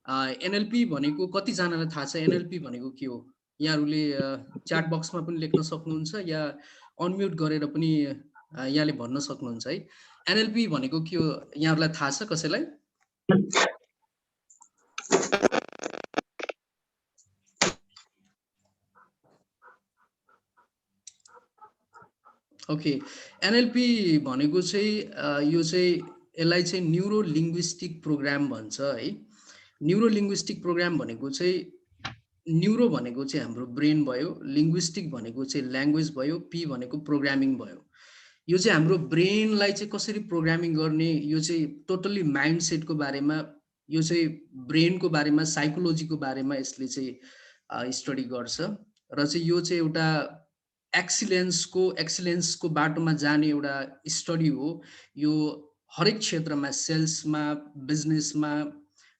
NLP भनेको कतिजनालाई थाहा छ एनएलपी भनेको के हो? यहाँहरूले च्याट बक्समा पनि लेख्न सक्नुहुन्छ या अनम्युट गरेर पनि यहाँले भन्न सक्नुहुन्छ है। एनएलपी भनेको के हो यहाँहरूलाई थाहा छ कसैलाई? ओके, एनएलपी भनेको चाहिँ यो चाहिँ यसलाई चाहिँ न्युरो लिङ्ग्विस्टिक प्रोग्राम भन्छ है। न्युरो लिङ्ग्विस्टिक प्रोग्राम भनेको चाहिँ न्युरो भनेको चाहिँ हाम्रो ब्रेन भयो, लिङ्ग्विस्टिक भनेको चाहिँ ल्याङ्ग्वेज भयो, पी भनेको प्रोग्रामिङ भयो। यो चाहिँ हाम्रो ब्रेनलाई चाहिँ कसरी प्रोग्रामिङ गर्ने, यो चाहिँ टोटल्ली माइन्ड सेटको बारेमा, यो चाहिँ ब्रेनको बारेमा, साइकोलोजीको बारेमा यसले चाहिँ स्टडी गर्छ र चाहिँ यो चाहिँ एउटा एक्सिलेन्सको बाटोमा जाने एउटा स्टडी हो। यो हरेक क्षेत्रमा, सेल्समा, बिजनेसमा,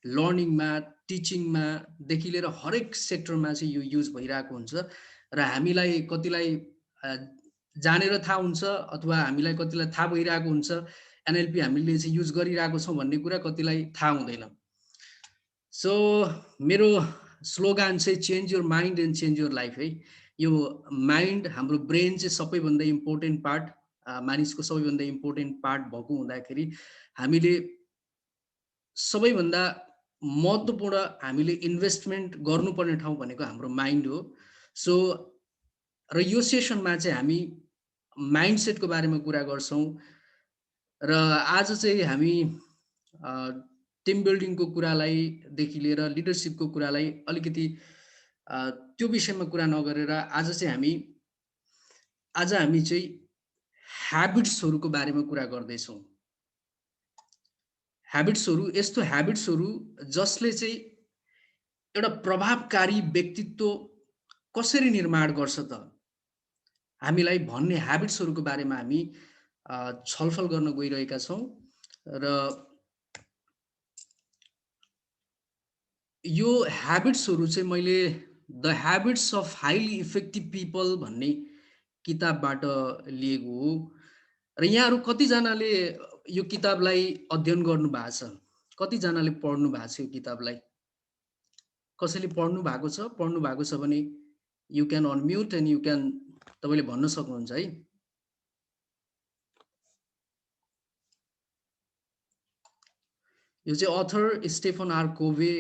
लर्निङमा, टिचिङमा देखि लिएर हरेक सेक्टरमा चाहिँ यो युज भइरहेको हुन्छ र हामीलाई कतिलाई जानेर थाहा हुन्छ अथवा हामीलाई कतिलाई थाहा भइरहेको हुन्छ एनएलपी हामीले चाहिँ युज गरिरहेको छौँ भन्ने कुरा कतिलाई थाहा हुँदैन। सो मेरो स्लोगान चाहिँ change your mind and change your life है। यो माइन्ड, हाम्रो ब्रेन चाहिँ सबैभन्दा इम्पोर्टेन्ट पार्ट, मानिसको सबैभन्दा इम्पोर्टेन्ट पार्ट भएको हुँदाखेरि हामीले सबैभन्दा महत्त्वपूर्ण हामीले इन्भेस्टमेन्ट गर्नुपर्ने ठाउँ भनेको हाम्रो माइन्ड हो। सो र यो सेसनमा चाहिँ हामी माइन्ड सेटको बारेमा कुरा गर्छौँ र आज चाहिँ हामी टिम बिल्डिङको कुरालाई देखि लिएर लिडरसिपको कुरालाई अलिकति त्यो विषयमा कुरा नगरेर आज हामी चाहिँ ह्याबिट्सहरूको बारेमा कुरा गर्दैछौँ। ह्याबिट्सहरू, यस्तो ह्याबिट्सहरू जसले चाहिँ एउटा प्रभावकारी व्यक्तित्व कसरी निर्माण गर्छ त हामीलाई भन्ने ह्याबिट्सहरूको बारेमा हामी छलफल गर्न गइरहेका छौँ र यो ह्याबिट्सहरू चाहिँ मैले the habits of highly effective people भन्ने किताबबाट लिएको हो र यहाँहरू कतिजनाले यो किताबलाई अध्ययन गर्नु भएको छ? कतिजनाले पढ्नु भएको छ यो किताबलाई? कसैले पढ्नु भएको छ? पढ्नु भएको छ भने you can unmute and you can, तपाईँले भन्न सक्नुहुन्छ है। यो चाहिँ अथर स्टेफन आर कोवे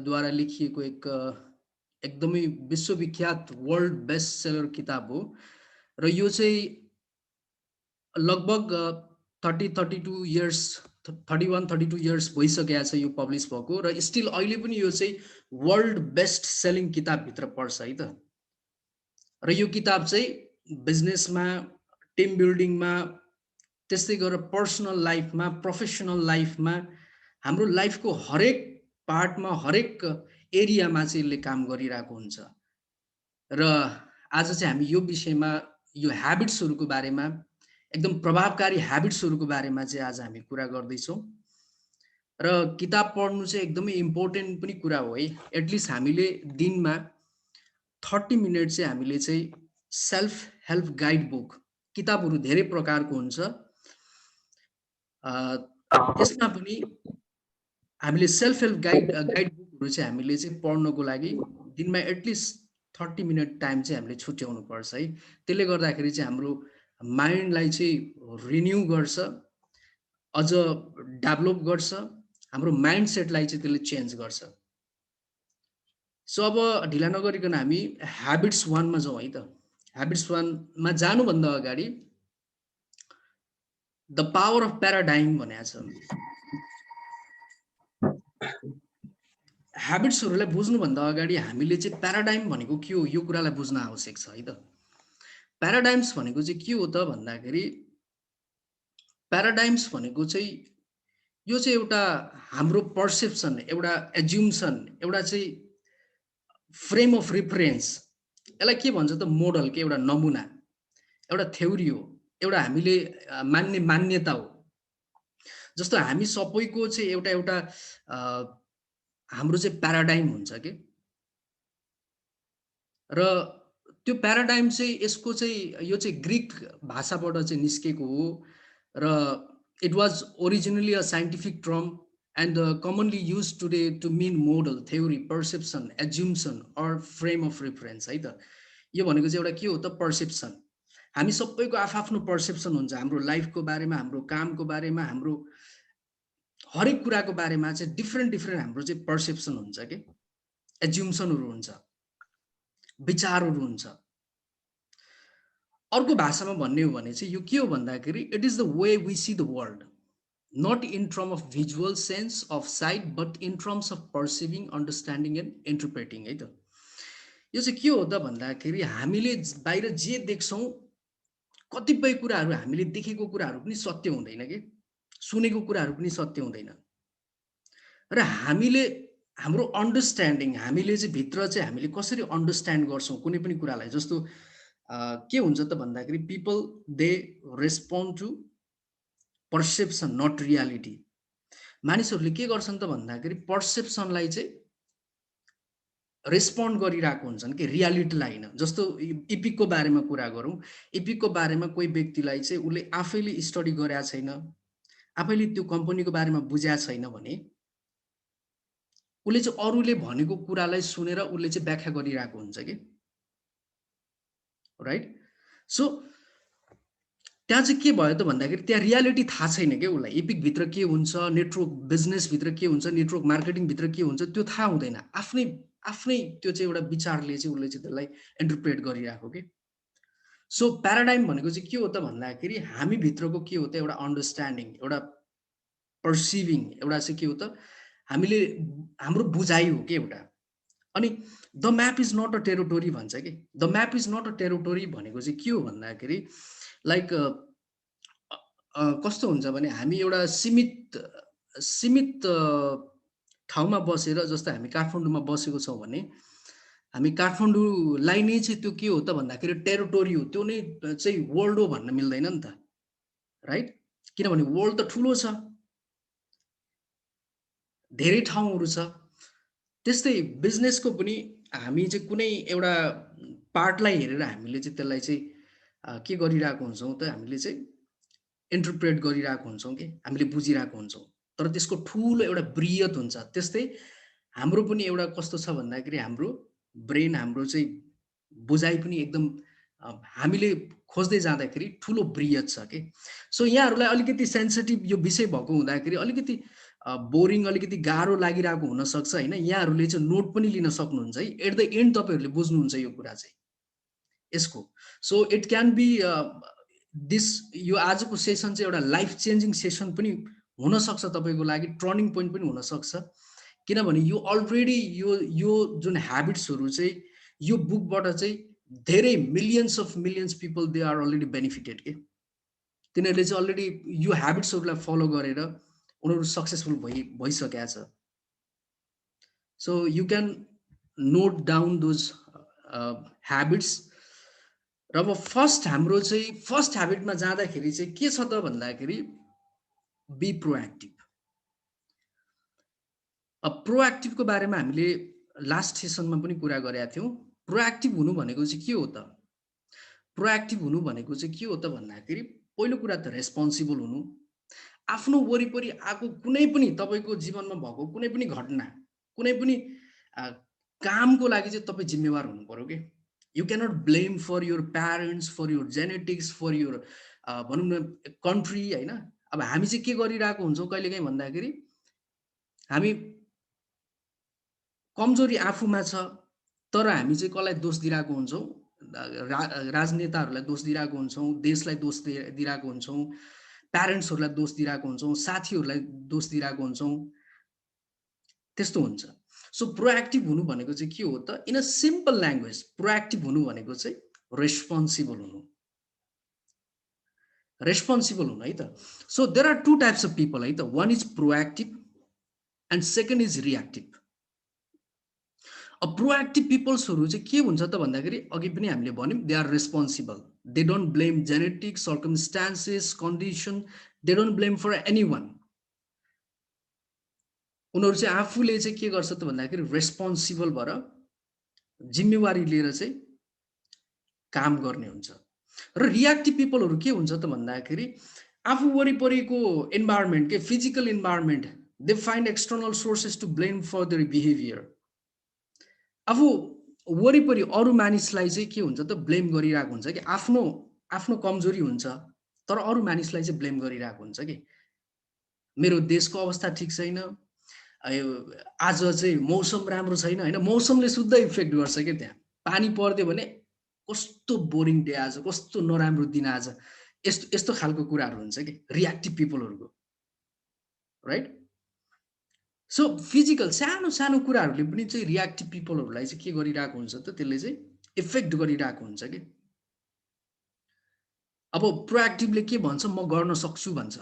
द्वारा लेखिएको एक एकदमै विश्वविख्यात वर्ल्ड बेस्ट सेलर किताब हो र यो चाहिँ लगभग 31 इयर्स भइसकेको छ यो पब्लिस भएको र स्टिल अहिले पनि यो चाहिँ वर्ल्ड बेस्ट सेलिङ किताबभित्र पर्छ है त। र यो किताब चाहिँ बिजनेसमा, टिम बिल्डिङमा, त्यस्तै गरेर पर्सनल लाइफमा, प्रोफेसनल लाइफमा, हाम्रो लाइफको हरेक पार्टमा, हरेक एरियामा चाहिँ यसले काम गरिरहेको हुन्छ र आज चाहिँ हामी यो विषयमा, यो ह्याबिट्सहरूको बारेमा, एकदम प्रभावकारी ह्याबिट्सहरूको बारेमा चाहिँ आज हामी कुरा गर्दैछौँ र किताब पढ्नु चाहिँ एकदमै इम्पोर्टेन्ट पनि कुरा हो है। एटलिस्ट हामीले दिनमा 30 मिनट चाहिँ हामीले चाहिँ सेल्फ हेल्प गाइड बुक, किताबहरू धेरै प्रकारको हुन्छ, त्यसमा पनि हामीले सेल्फ हेल्प गाइड बुकहरू चाहिँ हामीले चाहिँ पढ्नको लागि दिनमा एटलिस्ट 30 मिनट टाइम चाहिँ हामीले छुट्याउनु पर्छ है। त्यसले गर्दाखेरि चाहिँ हाम्रो माइन्डलाई चाहिँ रिन्यू गर्छ, अझ डेभलप गर्छ, हाम्रो माइन्ड सेटलाई चाहिँ त्यसले चेन्ज गर्छ। सो अब ढिला नगरिकन हामी ह्याबिट्स 1 मा जाउँ है त। ह्याबिट्स 1 मा जानुभन्दा अगाडि द पावर अफ प्याराडाइम भनेको छ। ह्याबिट्सहरूलाई बुझ्नुभन्दा अगाडि हामीले चाहिँ प्याराडाइम भनेको के हो यो कुरालाई बुझ्न आवश्यक छ है त। प्याराडाइम्स भनेको चाहिँ के हो त भन्दाखेरि प्याराडाइम्स भनेको चाहिँ यो चाहिँ एउटा हाम्रो पर्सेप्सन, एउटा एज्युम्सन, एउटा चाहिँ फ्रेम अफ रिफरेन्स, यसलाई के भन्छ त, मोडल के एउटा नमुना, एउटा थ्योरी हो, एउटा हामीले मान्ने मान्यता हो। जस्तो हामी सबैको चाहिँ एउटा एउटा हाम्रो चाहिँ प्याराडाइम हुन्छ के, र त्यो प्याराडाइम चाहिँ यसको चाहिँ यो चाहिँ ग्रिक भाषाबाट चाहिँ निस्केको हो र it was originally a scientific term and commonly used today to mean model, theory, perception, assumption or frame of reference है त। यो भनेको चाहिँ एउटा के हो त, पर्सेप्सन। हामी सबैको आफ्नो पर्सेप्सन हुन्छ हाम्रो लाइफको बारेमा, हाम्रो कामको बारेमा, हाम्रो हरेक कुराको बारेमा चाहिँ डिफ्रेन्ट हाम्रो चाहिँ पर्सेप्सन हुन्छ के, एज्युम्सनहरू हुन्छ, विचारहरू हुन्छ। अर्को भाषामा भन्ने हो भने चाहिँ यो के हो भन्दाखेरि it is the way we see the world, not in terms of visual sense of sight but in terms of perceiving, understanding and interpreting है त। यो चाहिँ के हो त भन्दाखेरि हामीले बाहिर जे देख्छौँ, कतिपय कुराहरू हामीले देखेको कुराहरू पनि सत्य हुँदैन के, सुनेको कुराहरू पनि सत्य हुँदैन, र हामीले हाम्रो अन्डरस्ट्यान्डिङ, हामीले चाहिँ भित्र चाहिँ हामीले कसरी अन्डरस्ट्यान्ड गर्छौँ कुनै पनि कुरालाई। जस्तो के हुन्छ त भन्दाखेरि people they respond to perception not reality. मानिसहरूले के गर्छन् त भन्दाखेरि पर्सेप्सनलाई चाहिँ रेस्पोन्ड गरिरहेको हुन्छन् कि रियालिटीलाई होइन। जस्तो इपिकको बारेमा कुरा गरौँ, इपिकको बारेमा कोही व्यक्तिलाई चाहिँ उसले आफैले स्टडी गरेको छैन, आफैले त्यो कम्पनीको बारेमा बुझाएको छैन भने उसले चाहिँ अरूले भनेको कुरालाई सुनेर उसले चाहिँ व्याख्या गरिरहेको हुन्छ कि, राइट। सो त्यहाँ चाहिँ के भयो त भन्दाखेरि त्यहाँ रियालिटी थाहा छैन क्या उसलाई, इपिकभित्र के हुन्छ, नेटवर्क बिजनेसभित्र के हुन्छ, नेटवर्क मार्केटिङभित्र के हुन्छ त्यो थाहा हुँदैन। आफ्नै त्यो चाहिँ एउटा विचारले चाहिँ उसले चाहिँ त्यसलाई इन्टरप्रेट गरिरहेको के। सो प्याराडाइम भनेको चाहिँ के हो त भन्दाखेरि हामीभित्रको के हो त एउटा अन्डरस्ट्यान्डिङ, एउटा पर्सिभिङ, एउटा चाहिँ के हो त हामीले हाम्रो बुझाइ हो कि एउटा। अनि the map is not a territory भन्छ कि, the map is not a territory भनेको चाहिँ के हो भन्दाखेरि लाइक कस्तो हुन्छ भने हामी एउटा सीमित ठाउँमा बसेर, जस्तो हामी काठमाडौँमा बसेको छौँ भने हामी काठमाडौँलाई नै चाहिँ त्यो के हो त भन्दाखेरि टेरिटोरी हो, त्यो नै चाहिँ वर्ल्ड हो भन्न मिल्दैन नि त, राइट। किनभने वर्ल्ड त ठुलो छ, धेरै ठाउँहरू छ। त्यस्तै बिजनेसको पनि हामी चाहिँ कुनै एउटा पार्टलाई हेरेर हामीले चाहिँ त्यसलाई चाहिँ के गरिरहेको हुन्छौँ त, हामीले चाहिँ इन्टरप्रेट गरिरहेको हुन्छौँ कि हामीले बुझिरहेको हुन्छौँ, तर त्यसको ठुलो एउटा बृहत हुन्छ। त्यस्तै हाम्रो पनि एउटा कस्तो छ भन्दाखेरि हाम्रो ब्रेन, हाम्रो चाहिँ बुझाइ पनि एकदम हामीले खोज्दै जाँदाखेरि ठुलो बृहत छ कि। सो यहाँहरूलाई अलिकति सेन्सिटिभ यो विषय भएको हुँदाखेरि अलिकति बोरिङ, अलिकति गाह्रो लागिरहेको हुनसक्छ होइन। यहाँहरूले चाहिँ नोट पनि लिन सक्नुहुन्छ है, एट द एन्ड तपाईँहरूले बुझ्नुहुन्छ यो कुरा चाहिँ यसको। So it can be this, यो आजको सेसन चाहिँ एउटा लाइफ चेन्जिङ सेसन पनि हुनसक्छ तपाईँको लागि, टर्निङ पोइन्ट पनि हुनसक्छ। किनभने यो अलरेडी यो जुन ह्याबिट्सहरू चाहिँ यो बुकबाट चाहिँ धेरै millions people they are already benefited के। तिनीहरूले चाहिँ अलरेडी यो ह्याबिट्सहरूलाई फलो गरेर उनीहरू सक्सेसफुल भइसकेका छ। So you can note down those habits. र अब फर्स्ट ह्याबिटमा जाँदाखेरि चाहिँ के छ त भन्दाखेरि बी प्रोएक्टिभ। प्रोएक्टिभको बारेमा हामीले लास्ट सेसनमा पनि कुरा गरेका थियौँ। प्रोएक्टिभ हुनु भनेको चाहिँ के हो त, प्रोएक्टिभ हुनु भनेको चाहिँ के हो त भन्दाखेरि पहिलो कुरा त रेस्पोन्सिबल हुनु। आफ्नो वरिपरि आएको कुनै पनि तपाईँको जीवनमा भएको कुनै पनि घटना, कुनै पनि कामको लागि चाहिँ तपाईँ जिम्मेवार हुनु पर्यो कि। You cannot blame for your parents, for your genetics, for your भनौँ न कन्ट्री होइन। अब हामी चाहिँ के गरिरहेको हुन्छौँ कहिलेकाहीँ भन्दाखेरि हामी कमजोरी आफूमा छ, तर हामी चाहिँ कसलाई दोष दिइरहेको हुन्छौँ, राजनेताहरूलाई दोष दिइरहेको हुन्छौँ, देशलाई दोष दिइरहेको हुन्छौँ, प्यारेन्ट्सहरूलाई दोष दिइरहेको हुन्छौँ, साथीहरूलाई दोष दिइरहेको हुन्छौँ, त्यस्तो हुन्छ। सो प्रोएक्टिभ हुनु भनेको चाहिँ के हो त, in a simple language proactive हुनु भनेको चाहिँ रेस्पोन्सिबल हुनु, रेस्पोन्सिबल हुनु है त। So there are two types of people है त, one is proactive and second is reactive. Proactive पिपल्सहरू चाहिँ के हुन्छ त भन्दाखेरि अघि पनि हामीले भन्यौँ, they are responsible, they don't blame genetics, circumstances, condition, they don't blame for any one. उनीहरू चाहिँ आफूले चाहिँ के गर्छ त भन्दाखेरि रेस्पोन्सिबल भएर जिम्मेवारी लिएर चाहिँ काम गर्ने हुन्छ। र रिएक्टिभ पिपलहरू के हुन्छ त भन्दाखेरि आफू वरिपरिको इन्भाइरोमेन्ट के, physical environment they find external sources to blame for their behaviour. अब वरिपरि अरू मानिसलाई चाहिँ के हुन्छ त ब्लेम गरिरहेको हुन्छ कि आफ्नो आफ्नो कमजोरी हुन्छ, तर अरू मानिसलाई चाहिँ ब्लेम गरिरहेको हुन्छ कि मेरो देशको अवस्था ठिक छैन, आज चाहिँ मौसम राम्रो छैन होइन, मौसमले शुद्ध इफेक्ट गर्छ क्या। त्यहाँ पानी पर्दियो भने कस्तो बोरिङ डे आज, कस्तो नराम्रो दिन आज, यस्तो यस्तो खालको कुराहरू हुन्छ कि रियाक्टिभ पिपलहरूको, राइट। सो फिजिकल सानो सानो कुराहरूले पनि चाहिँ रियाक्टिभ पिपलहरूलाई चाहिँ के गरिरहेको हुन्छ त, त्यसले चाहिँ इफेक्ट गरिरहेको हुन्छ कि। अब प्रोएक्टिभले के भन्छ, म गर्न सक्छु भन्छ।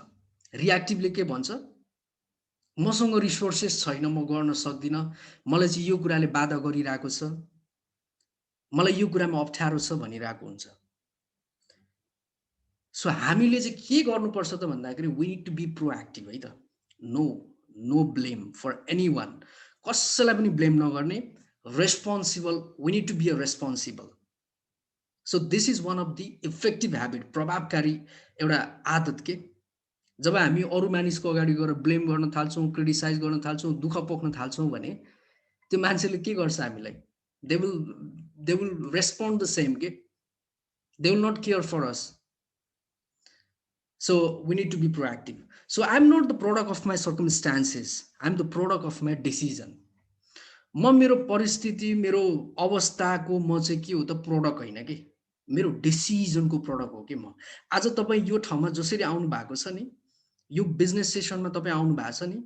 रियाक्टिभले के भन्छ, मसँग रिसोर्सेस छैन, म गर्न सक्दिनँ, मलाई चाहिँ यो कुराले बाधा गरिरहेको छ, मलाई यो कुरामा अप्ठ्यारो छ भनिरहेको हुन्छ। सो हामीले चाहिँ के गर्नुपर्छ त भन्दाखेरि we need to be proactive है त। No blame for any one, कसैलाई पनि ब्लेम नगर्ने, responsible, we need to be a responsible. So this is one of the effective habit, प्रभावकारी एउटा आदत के। जब हामी अरू मानिसको अगाडि गएर ब्लेम गर्न थाल्छौँ, क्रिटिसाइज गर्न थाल्छौँ, दुःख पोख्न थाल्छौँ भने त्यो मान्छेले के गर्छ हामीलाई, they will respond the same के, they will not care for us. So we need to be proactive. So I'm not the product of my circumstances, I'm the product of my decision. म मेरो परिस्थिति, मेरो अवस्थाको म चाहिँ के हो त प्रोडक्ट होइन कि, मेरो डिसिजनको प्रोडक्ट हो कि म। आज तपाईँ यो ठाउँमा जसरी आउनु भएको छ नि, यो बिजनेस सेसनमा तपाईँ आउनु भएको छ नि,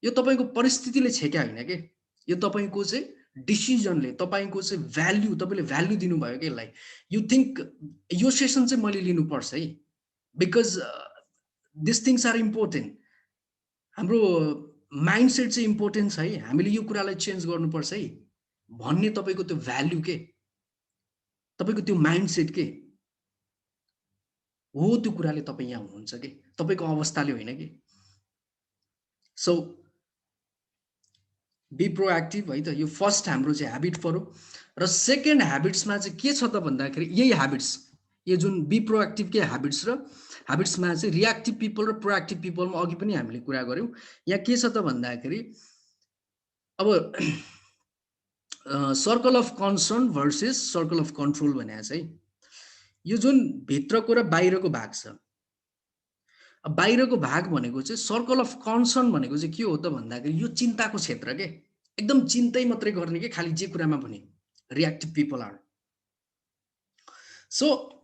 यो तपाईँको परिस्थितिले छेक्या होइन कि, यो तपाईँको चाहिँ डिसिजनले, तपाईँको चाहिँ भ्याल्यु, तपाईँले भ्याल्यु दिनुभयो कि यसलाई। यु थिङ्क यो सेसन चाहिँ मैले लिनुपर्छ है, because this things are important. हाम्रो माइन्डसेट चाहिँ इम्पोर्टेन्ट छ है, हामीले यो कुरालाई चेन्ज गर्नुपर्छ है भन्ने तपाईँको त्यो भ्याल्यु के, तपाईँको त्यो माइन्डसेट के हो, त्यो कुराले तपाईँ यहाँ हुनुहुन्छ कि, तपाईँको अवस्थाले होइन कि। सो बी प्रोएक्टिभ है त, यो फर्स्ट हाम्रो चाहिँ ह्याबिट पऱ्यो। र सेकेन्ड ह्याबिट्समा चाहिँ के छ त भन्दाखेरि यही ह्याबिट्स, यो जुन बी प्रोएक्टिभकै ह्याबिट्स र ह्याबिट्समा चाहिँ रियाक्टिभ पिपल र प्रोएक्टिभ पिपलमा अघि पनि हामीले कुरा गऱ्यौँ। यहाँ के छ त भन्दाखेरि अब circle of concern versus circle of control भनेको चाहिँ यो जुन भित्रको र बाहिरको भाग छ। बाहिरको भाग भनेको चाहिँ सर्कल अफ कन्सर्न भनेको चाहिँ के हो त भन्दाखेरि यो चिन्ताको क्षेत्र के, एकदम चिन्तै मात्रै गर्ने के, खालि जे कुरामा भने रियाक्टिभ पिपल आर। सो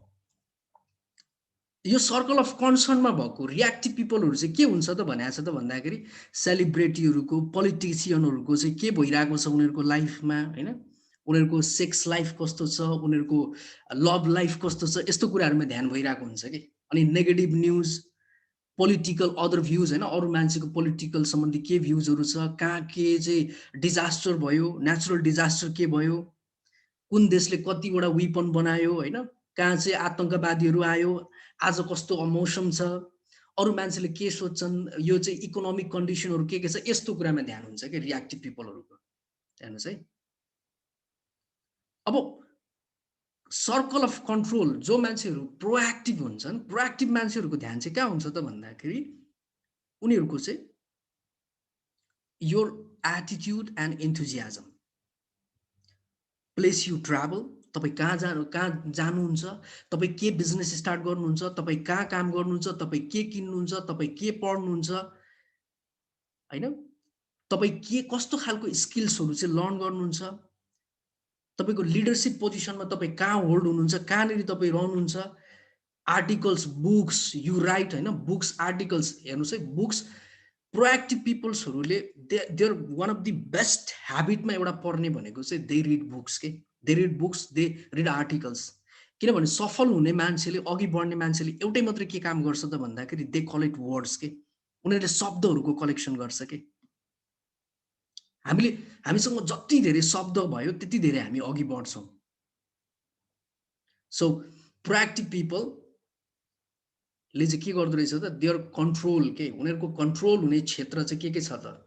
यो सर्कल अफ कन्सर्नमा भएको रियाक्टिभ पिपलहरू चाहिँ के हुन्छ त भनेको छ त भन्दाखेरि सेलिब्रेटीहरूको, पोलिटिसियनहरूको चाहिँ के भइरहेको छ उनीहरूको लाइफमा होइन, उनीहरूको सेक्स लाइफ कस्तो छ, उनीहरूको लभ लाइफ कस्तो छ, यस्तो कुराहरूमा ध्यान भइरहेको हुन्छ कि। अनि negative news, political other views होइन, अरू मान्छेको पोलिटिकल सम्बन्धी के भ्युजहरू छ, कहाँ के चाहिँ डिजास्टर भयो, नेचुरल डिजास्टर के भयो, कुन देशले कतिवटा विपन बनायो होइन, कहाँ चाहिँ आतङ्कवादीहरू आयो, आज कस्तो मौसम छ, अरू मान्छेले के सोच्छन्, यो चाहिँ इकोनोमिक कन्डिसनहरू के छ, यस्तो कुरामा ध्यान हुन्छ कि रियाक्टिभ पिपलहरूको। हेर्नुहोस् है, अब सर्कल अफ कन्ट्रोल जो मान्छेहरू प्रोएक्टिभ हुन्छन्, प्रोएक्टिभ मान्छेहरूको ध्यान चाहिँ कहाँ हुन्छ त भन्दाखेरि उनीहरूको चाहिँ your attitude and enthusiasm, place you travel, तपाईँ कहाँ जानुहुन्छ, तपाईँ के बिजनेस स्टार्ट गर्नुहुन्छ, तपाईँ कहाँ काम गर्नुहुन्छ, तपाईँ के किन्नुहुन्छ, तपाईँ के पढ्नुहुन्छ होइन, तपाईँ के कस्तो खालको स्किल्सहरू चाहिँ लर्न गर्नुहुन्छ, तपाईँको लिडरसिप पोजिसनमा तपाईँ कहाँ होल्ड हुनुहुन्छ, कहाँनिर तपाईँ रहनुहुन्छ, आर्टिकल्स, बुक्स यु राइट होइन, बुक्स आर्टिकल्स हेर्नुहोस् है, बुक्स प्रोएक्टिभ पिपल्सहरूले there one of the best ह्याबिटमा एउटा पर्ने भनेको चाहिँ दे रिड बुक्स के, they read books, they read articles. किनभने सफल हुने मान्छेले, अघि बढ्ने मान्छेले एउटै मात्रै के काम गर्छ त भन्दाखेरि दे कलेक्ट वर्ड्स के, उनीहरूले शब्दहरूको कलेक्सन गर्छ के। हामीसँग जति धेरै शब्द भयो त्यति धेरै हामी अघि बढ्छौँ। सो प्रोएक्टिभ पिपलले चाहिँ के गर्दो रहेछ त, देयर कन्ट्रोल के, उनीहरूको कन्ट्रोल हुने क्षेत्र चाहिँ के छ त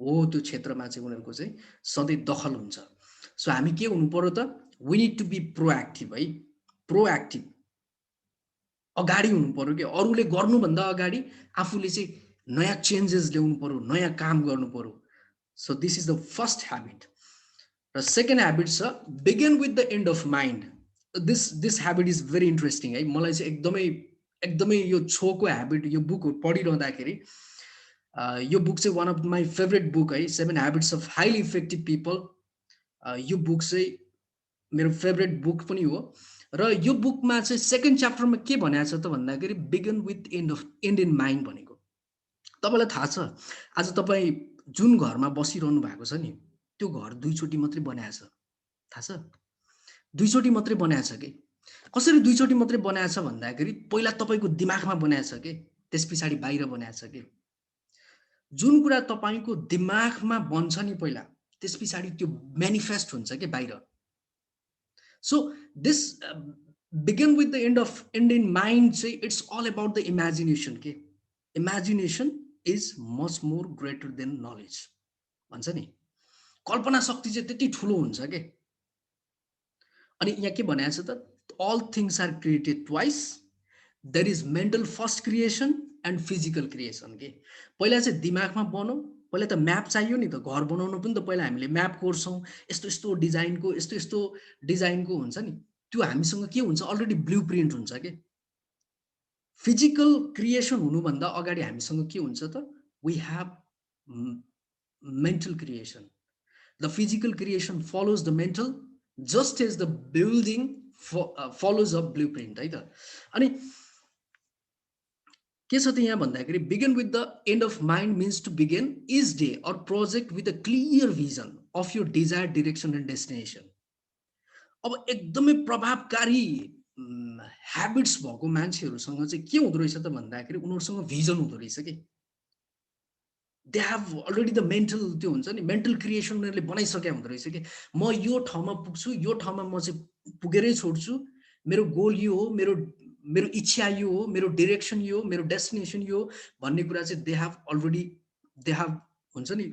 हो, त्यो क्षेत्रमा चाहिँ उनीहरूको चाहिँ सधैँ दखल हुन्छ। सो हामी के हुनु पर्यो त, we need to be proactive है, प्रोएक्टिभ अगाडि हुनु पर्यो कि, अरूले गर्नुभन्दा अगाडि आफूले चाहिँ नयाँ चेन्जेस ल्याउनु पर्यो, नयाँ काम गर्नु पर्यो। So this is the first habit. र सेकेन्ड ह्याबिट छ begin with the end of mind. This habit is very interesting है। मलाई चाहिँ एकदमै एकदमै यो छोको ह्याबिट, यो बुक पढिरहँदाखेरि यो बुक चाहिँ one of my favourite book है, 7 habits of highly effective people. यो बुक चाहिँ मेरो फेभरेट बुक पनि हो। र यो बुकमा चाहिँ सेकेन्ड च्याप्टरमा के भनेको छ त भन्दाखेरि begin with and in mind भनेको। तपाईँलाई थाहा छ आज तपाईँ जुन घरमा बसिरहनु भएको छ नि, त्यो घर दुईचोटि मात्रै बनाएको छ, थाहा छ? दुईचोटि मात्रै बनाएको छ कि। कसरी दुईचोटि मात्रै बनाएको छ भन्दाखेरि पहिला तपाईँको दिमागमा बनाएको छ कि, त्यस पछाडि बाहिर बनाएको छ कि। जुन कुरा तपाईँको दिमागमा बन्छ नि पहिला, त्यस पछाडि त्यो मेनिफेस्ट हुन्छ कि बाहिर। So this begin with the end in mind चाहिँ it's all about the imagination के। Imagination is much more greater than knowledge भन्छ नि। कल्पना शक्ति चाहिँ त्यति ठुलो हुन्छ के। अनि यहाँ के भनेको छ त, all things are created twice, there is mental first creation and physical creation के। पहिला चाहिँ दिमागमा बनाऊ, पहिला त म्याप चाहियो नि त, घर बनाउनु पनि त पहिला हामीले म्याप कोर्छौँ, यस्तो यस्तो डिजाइनको यस्तो यस्तो डिजाइनको हुन्छ नि, त्यो हामीसँग के हुन्छ अलरेडी ब्लु प्रिन्ट हुन्छ के। फिजिकल क्रिएसन हुनुभन्दा अगाडि हामीसँग के हुन्छ त, we have mental creation. The physical creation follows the mental just as the building follows a blueprint है त। अनि के छ त यहाँ भन्दाखेरि begin with the end of mind means to begin is day or project with a clear vision of your desire direction and destination. अब एकदमै प्रभावकारी ह्याबिट्स भएको मान्छेहरूसँग चाहिँ के हुँदो रहेछ त भन्दाखेरि उनीहरूसँग भिजन हुँदो रहेछ कि। They have already the mental, त्यो हुन्छ नि मेन्टल क्रिएसन उनीहरूले बनाइसकेका हुँदो रहेछ कि म यो ठाउँमा पुग्छु, यो ठाउँमा म चाहिँ पुगेरै छोड्छु, मेरो गोल यो हो, मेरो मेरो इच्छा यो हो, मेरो डिरेक्सन यो हो, मेरो डेस्टिनेसन यो हो भन्ने कुरा चाहिँ they have already, they have हुन्छ नि,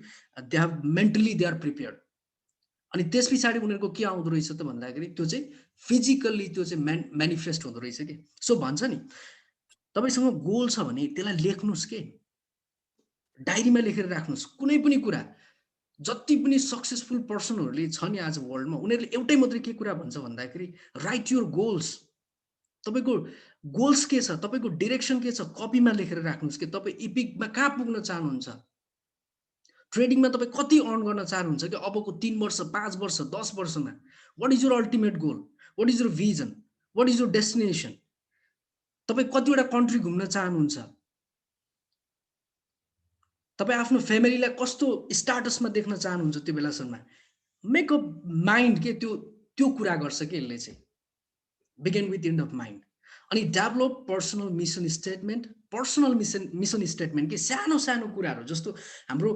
they have mentally they are prepared. अनि त्यस पछाडि उनीहरूको के आउँदो रहेछ त भन्दाखेरि त्यो चाहिँ फिजिकल्ली त्यो चाहिँ मेनिफेस्ट हुँदो रहेछ कि। सो भन्छ नि तपाईँसँग गोल छ भने त्यसलाई लेख्नुहोस् के, डायरीमा लेखेर राख्नुहोस्। कुनै पनि कुरा, जति पनि सक्सेसफुल पर्सनहरूले छ नि आज वर्ल्डमा, उनीहरूले एउटै मात्रै के कुरा भन्छ भन्दाखेरि राइट योर गोल्स। तपाईँको गोल्स के छ, तपाईँको डिरेक्सन के छ, कपीमा लेखेर राख्नुहोस् कि। तपाईँ इपिकमा कहाँ पुग्न चाहनुहुन्छ, ट्रेडिङमा तपाईँ कति अर्न गर्न चाहनुहुन्छ कि अबको 3 वर्ष 5 वर्ष 10 वर्षमा। What is your ultimate goal, what is your vision, what is your destination. तपाईँ कतिवटा कन्ट्री घुम्न चाहनुहुन्छ, तपाईँ आफ्नो फ्यामिलीलाई कस्तो स्टाटसमा देख्न चाहनुहुन्छ त्यो बेलासम्म। मेकअप माइन्ड के त्यो त्यो कुरा गर्छ कि यसले चाहिँ begin with end of mind. अनि develop personal mission statement. Personal mission statement के सानो सानो कुराहरू जस्तो हाम्रो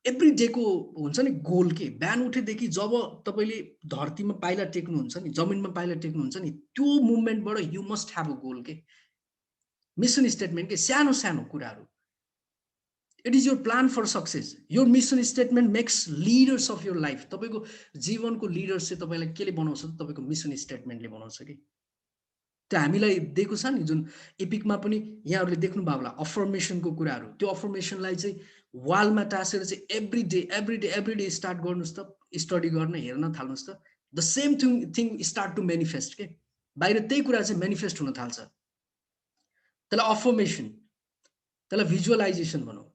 एभ्री डेको हुन्छ नि गोल के। बिहान उठेदेखि जब तपाईँले धरतीमा पाइला टेक्नुहुन्छ नि, जमिनमा पाइला टेक्नुहुन्छ नि, त्यो मुभमेन्टबाट you must have a goal के। मिसन स्टेटमेन्ट के सानो सानो कुराहरू। It is your plan for success. Your mission statement makes leaders of your life. तपाईँको जीवनको लिडर्स चाहिँ तपाईँलाई केले बनाउँछ त, तपाईँको मिसन स्टेटमेन्टले बनाउँछ कि। त्यो हामीलाई दिएको छ नि, जुन एपिकमा पनि यहाँहरूले देख्नुभयो होला अफर्मेसनको कुराहरू। त्यो अफर्मेसनलाई चाहिँ वालमा टाँसेर चाहिँ एभ्री डे स्टार्ट गर्नुहोस् त, स्टडी गर्न हेर्न थाल्नुहोस् त। The same thing start to manifest के। बाहिर त्यही कुरा चाहिँ मेनिफेस्ट हुन थाल्छ। त्यसलाई अफर्मेसन, त्यसलाई भिजुअलाइजेसन भनौँ।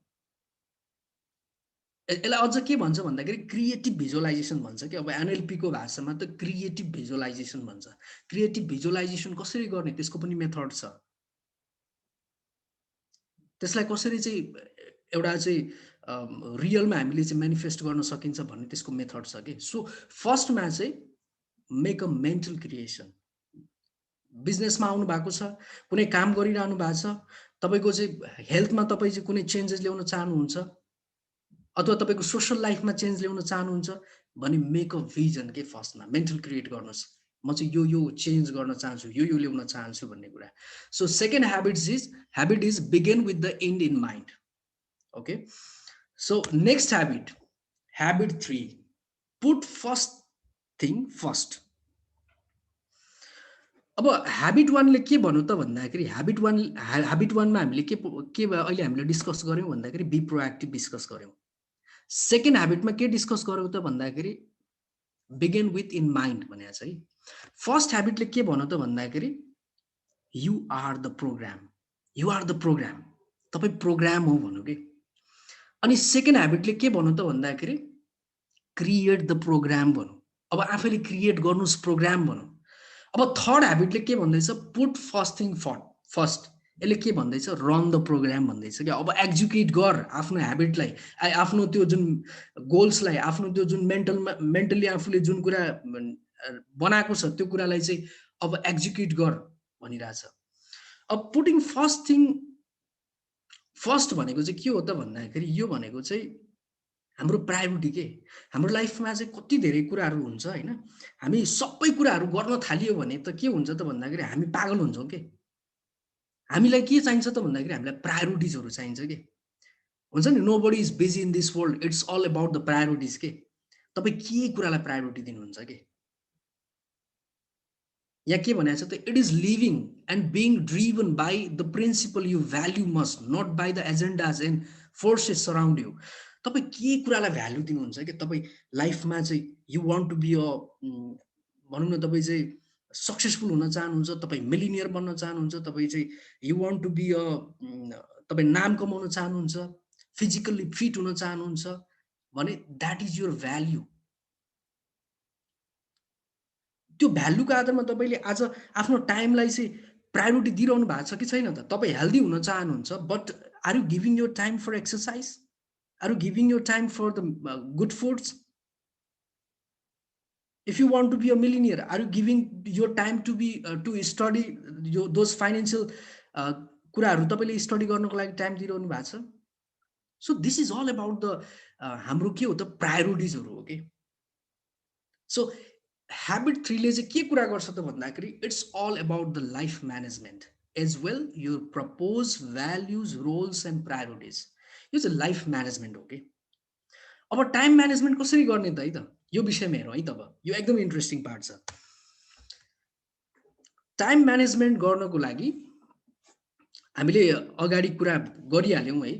यसलाई अझ के भन्छ भन्दाखेरि क्रिएटिभ भिजुअलाइजेसन भन्छ कि। अब एनएलपीको भाषामा त क्रिएटिभ भिजुअलाइजेसन भन्छ। क्रिएटिभ भिजुअलाइजेसन कसरी गर्ने त्यसको पनि मेथड छ। त्यसलाई कसरी चाहिँ एउटा चाहिँ रियलमा हामीले चाहिँ मेनिफेस्ट गर्न सकिन्छ भन्ने त्यसको मेथड छ कि। सो फर्स्टमा चाहिँ मेक अ मेन्टल क्रिएसन। बिजनेसमा आउनु भएको छ, कुनै काम गरिरहनु भएको छ, तपाईँको चाहिँ हेल्थमा तपाईँ चाहिँ कुनै चेन्जेस ल्याउन चाहनुहुन्छ, अथवा तपाईँको सोसल लाइफमा चेन्ज ल्याउन चाहनुहुन्छ भने मेक अ भिजन के। फर्स्टमा मेन्टल क्रिएट गर्नुहोस्, म चाहिँ यो चेन्ज गर्न चाहन्छु, यो ल्याउन चाहन्छु भन्ने कुरा। So second habit is begin with the end in mind. Okay, so next habit 3, put first thing first. अब ह्याबिट 1 ले के भन्नु त भन्दाखेरि ह्याबिट 1 मा हामीले के अहिले हामीले डिस्कस गर्यौं भन्दाखेरि बी प्रोएक्टिभ डिस्कस गर्यौं। सेकेन्ड ह्याबिटमा के डिस्कस गर्यौं त भन्दाखेरि बिगिन विथ इन माइन्ड भनेको छ है। फर्स्ट ह्याबिटले के भन्नु त भन्दाखेरि you are the program, you are the program, तपाईँ प्रोग्राम हो भन्नु के। अनि सेकेन्ड ह्याबिटले के भन्नु त भन्दाखेरि क्रिएट द प्रोग्राम भनौँ, अब आफैले क्रिएट गर्नुहोस् प्रोग्राम भनौँ। अब थर्ड ह्याबिटले के भन्दैछ पुट फर्स्ट थिङ फर्स्ट, यसले के भन्दैछ रन द प्रोग्राम भन्दैछ क्या। अब एक्जिक्युट गर आफ्नो ह्याबिटलाई, आफ्नो त्यो जुन गोल्सलाई, आफ्नो त्यो जुन मेन्टली आफूले जुन कुरा बनाएको छ त्यो कुरालाई चाहिँ अब एक्जिक्युट गर भनिरहेछ। अब पुटिङ फर्स्ट थिङ फर्स्ट भनेको चाहिँ के हो त भन्दाखेरि यो भनेको चाहिँ हाम्रो प्रायोरिटी के। हाम्रो लाइफमा चाहिँ कति धेरै कुराहरू हुन्छ होइन, हामी सबै कुराहरू गर्न थालियो भने त के हुन्छ त भन्दाखेरि हामी पागल हुन्छौँ के। हामीलाई के चाहिन्छ त भन्दाखेरि हामीलाई प्रायोरिटिजहरू चाहिन्छ के। हुन्छ नि, nobody is busy in this world, it's all about the priorities के। तपाईँ के कुरालाई प्रायोरिटी दिनुहुन्छ के। यहाँ के भनेको छ त it is living and being driven by the principle you value most, not by the agendas and forces surround you. तपाईँ के कुरालाई भ्याल्यु दिनुहुन्छ कि तपाईँ लाइफमा चाहिँ you want to be a भनौँ न तपाईँ चाहिँ सक्सेसफुल हुन चाहनुहुन्छ, तपाईँ मिलिनियर बन्न चाहनुहुन्छ, तपाईँ चाहिँ you want to be a तपाईँ नाम कमाउन चाहनुहुन्छ, फिजिकल्ली फिट हुन चाहनुहुन्छ भने द्याट इज योर भ्याल्यु। त्यो भ्यालुको आधारमा तपाईँले आज आफ्नो टाइमलाई चाहिँ प्रायोरिटी दिइरहनु भएको छ कि छैन त। तपाईँ हेल्दी हुन चाहनुहुन्छ but are you giving your time for exercise, are you giving your time for the good foods. If you want to be a millionaire are you giving your time to be to study यो those financial कुराहरू तपाईँले study गर्नको लागि time दिइरहनु भएको छ। So this is all about the हाम्रो के हो त प्रायोरिटिजहरू हो कि। सो ह्याबिट 3 ले चाहिँ के कुरा गर्छ त भन्दाखेरि it's all about the life management as well your purpose values roles and priorities. यो चाहिँ लाइफ म्यानेजमेन्ट हो कि। अब टाइम म्यानेजमेन्ट कसरी गर्ने त है त, यो विषयमा हेरौँ है त। अब यो एकदम इन्ट्रेस्टिङ पार्ट छ। टाइम म्यानेजमेन्ट गर्नको लागि हामीले अगाडि कुरा गरिहाल्यौँ है।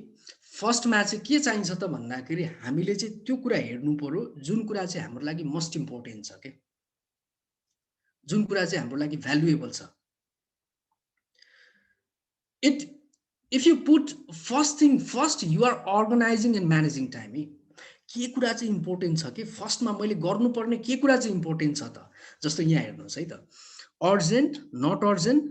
फर्स्टमा चाहिँ के चाहिन्छ त भन्दाखेरि हामीले चाहिँ त्यो कुरा हेर्नु पर्यो जुन कुरा चाहिँ हाम्रो लागि मोस्ट इम्पोर्टेन्ट छ के, जुन कुरा चाहिँ हाम्रो लागि भ्यालुएबल छ। If you put first thing first you are organising and managing time है। के कुरा चाहिँ इम्पोर्टेन्ट छ कि फर्स्टमा मैले गर्नुपर्ने के कुरा चाहिँ इम्पोर्टेन्ट छ त। जस्तो यहाँ हेर्नुहोस् है त, अर्जेन्ट नट अर्जेन्ट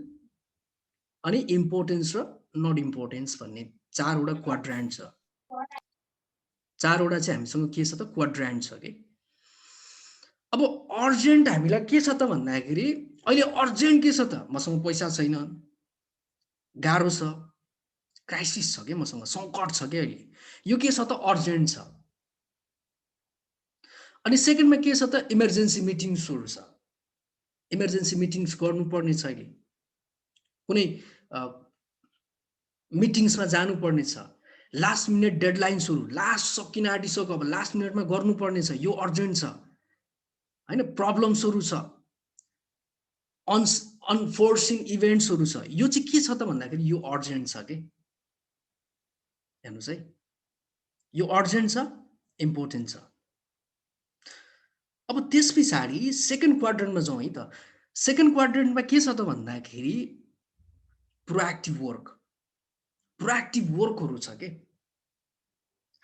अनि इम्पोर्टेन्स र नट इम्पोर्टेन्स भन्ने चारवटा क्वाड्रान्ट छ। चारवटा चाहिँ हामीसँग के छ त क्वाड्रान्ट छ कि। अब अर्जेन्ट हामीलाई के छ त भन्दाखेरि अहिले अर्जेन्ट के छ त, मसँग पैसा छैन, गाह्रो छ, क्राइसिस छ कि, मसँग सङ्कट छ कि अहिले, यो के छ त अर्जेन्ट छ। अनि सेकेन्डमा के छ त इमर्जेन्सी मिटिङ्सहरू छ, इमर्जेन्सी मिटिङ्स गर्नुपर्ने छ, अहिले कुनै मिटिङ्समा जानुपर्ने छ, लास्ट मिनट डेडलाइन्सहरू लास्ट सकिन आँटिसक्यो, अब लास्ट मिनटमा गर्नुपर्ने छ, यो अर्जेन्ट छ होइन। प्रब्लम्सहरू छ, अनफोर्सिङ इभेन्ट्सहरू छ, यो चाहिँ के छ त भन्दाखेरि यो अर्जेन्ट छ कि। हेर्नुहोस् है, यो अर्जेन्ट छ, इम्पोर्टेन्ट छ। अब त्यस पछाडि सेकेन्ड क्वाड्रेन्टमा जाउँ है त। सेकेन्ड क्वाड्रेन्टमा के छ त भन्दाखेरि प्रोएक्टिभ वर्क, प्रोएक्टिभ वर्कहरू छ के,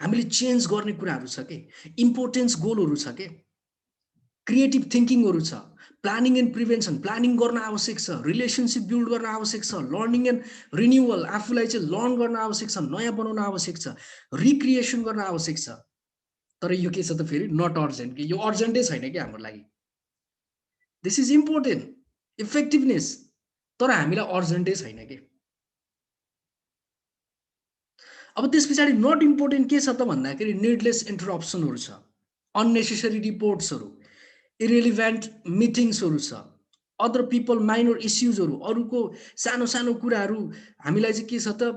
हामीले चेन्ज गर्ने कुराहरू छ के, इम्पोर्टेन्स गोलहरू छ के, क्रिएटिभ थिङ्किङहरू छ, प्लानिङ एन्ड प्रिभेन्सन, प्लानिङ गर्न आवश्यक छ, रिलेसनसिप बिल्ड गर्न आवश्यक छ, लर्निङ एन्ड रिन्युअल, आफूलाई चाहिँ लर्न गर्न आवश्यक छ, नयाँ बनाउन आवश्यक छ, रिक्रिएसन गर्न आवश्यक छ। तर यो के छ त फेरि नट अर्जेन्ट कि, यो अर्जेन्टै छैन कि हाम्रो लागि। दिस इज इम्पोर्टेन्ट इफेक्टिभनेस, तर हामीलाई अर्जेन्टै छैन कि। अब त्यस पछाडि नट इम्पोर्टेन्ट के छ त भन्दाखेरि निडलेस इन्टरप्सनहरू छ, अननेसेसरी रिपोर्ट्सहरू, इरेलिभेन्ट मिटिङ्सहरू छ, अदर पिपल माइनर इस्युजहरू, अरूको सानो सानो कुराहरू हामीलाई चाहिँ के छ त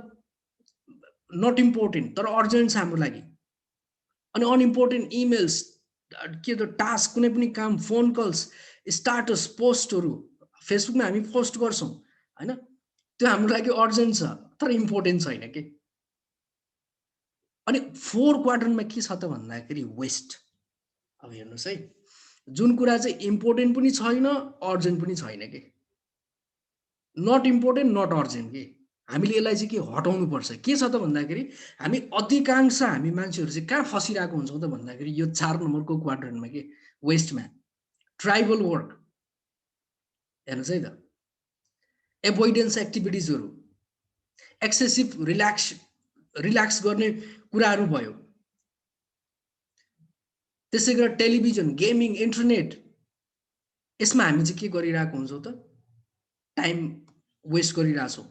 नट इम्पोर्टेन्ट तर अर्जेन्ट छ हाम्रो लागि। अनि अनइम्पोर्टेन्ट इमेल्स, के त टास्क, कुनै पनि काम, फोन कल्स, स्टाटस पोस्टहरू, फेसबुकमा हामी पोस्ट गर्छौँ हैन, त्यो हाम्रो लागि अर्जेन्ट छ तर इम्पोर्टेन्ट छैन के। अनि 4 क्वाड्रन्टमा के छ त भन्दाखेरि वेस्ट। अब हेर्नुहोस् है, जुन कुरा चाहिँ इम्पोर्टेन्ट पनि छैन अर्जेन्ट पनि छैन के, नट इम्पोर्टेन्ट नट अर्जेन्ट के, हामीले यसलाई चाहिँ के हटाउनु पर्छ। के छ त भन्दाखेरि हामी अधिकांश हामी मान्छेहरू चाहिँ कहाँ फसिरहेको हुन्छौँ त भन्दाखेरि यो 4 नम्बरको क्वाड्रन्टमा के, वेस्टमा। ट्राइबल वर्क हेर्नुहोस् है त, एभोइडेन्स एक्टिभिटिजहरू, एक्सेसिभ रिल्याक्स गर्ने कुराहरू भयो, त्यसै गरेर टेलिभिजन, गेमिङ, इन्टरनेट, यसमा हामी चाहिँ के गरिरहेको हुन्छौँ त, टाइम वेस्ट गरिरहेछौँ।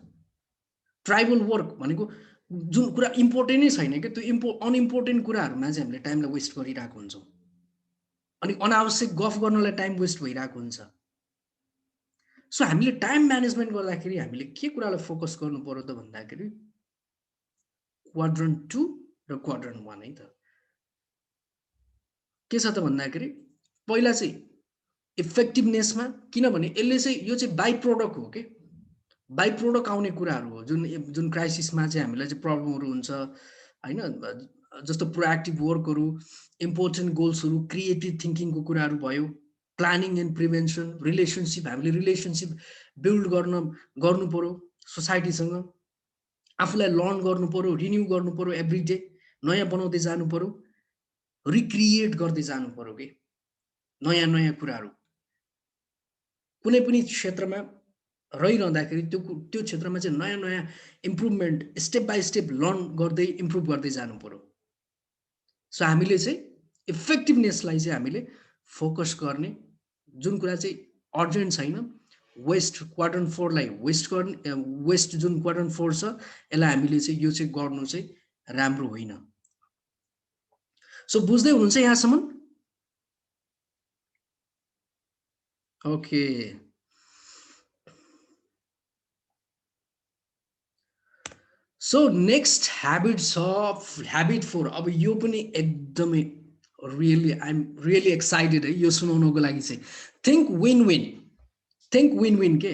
ट्राइबल वर्क भनेको जुन कुरा इम्पोर्टेन्ट नै छैन क्या, त्यो अनइम्पोर्टेन्ट कुराहरूमा चाहिँ हामीले टाइमलाई वेस्ट गरिरहेको हुन्छौँ। अनि अनावश्यक गफ गर्नलाई टाइम वेस्ट भइरहेको हुन्छ। सो हामीले टाइम म्यानेजमेन्ट गर्दाखेरि हामीले के कुरालाई फोकस गर्नु पर्यो त भन्दाखेरि क्वाड्रन्ट 2 र क्वाड्रन्ट 1 है त। के छ त भन्दाखेरि पहिला चाहिँ इफेक्टिभनेसमा, किनभने यसले चाहिँ यो चाहिँ बाई प्रोडक्ट हो के, बाई प्रोडक्ट आउने कुराहरू हो। जुन क्राइसिसमा चाहिँ हामीलाई चाहिँ प्रब्लमहरू हुन्छ हैन, जस्तो प्रोएक्टिभ वर्कहरू, इम्पोर्टेन्ट गोल्सहरू, क्रिएटिभ थिङ्किङको कुराहरू भयो, प्लानिङ एन्ड प्रिभेन्सन, रिलेसनसिप, हामीले रिलेसनसिप बिल्ड गर्नु पर्यो सोसाइटीसँग, आफूलाई लर्न गर्नु पर्यो, रिन्यू गर्नु पर्यो, एभ्री डे नयाँ बनाउँदै जानु पर्यो, रिक्रिएट गर्दै जानु पर्यो कि नयाँ नयाँ कुराहरू। कुनै पनि क्षेत्रमा रहिरहँदाखेरि त्यो क्षेत्रमा चाहिँ नयाँ नयाँ improvement step by step learn गर्दै इम्प्रुभ गर्दै जानु पर्यो। सो हामीले चाहिँ इफेक्टिभनेसलाई चाहिँ हामीले फोकस गर्ने, जुन कुरा चाहिँ अर्जेन्ट छैन, वेस्ट क्वाड्रन्ट 4 लाई वेस्ट गर्ने, वेस्ट जुन क्वाड्रन्ट 4 छ यसलाई हामीले चाहिँ यो चाहिँ गर्नु चाहिँ राम्रो होइन। सो बुझ्दै हुनुहुन्छ यहाँसम्म? ओके, सो नेक्स्ट ह्याबिट छ ह्याबिट 4। अब यो पनि एकदमै really I am really excited है यो सुनाउनको लागि चाहिँ। Think win win, think win win के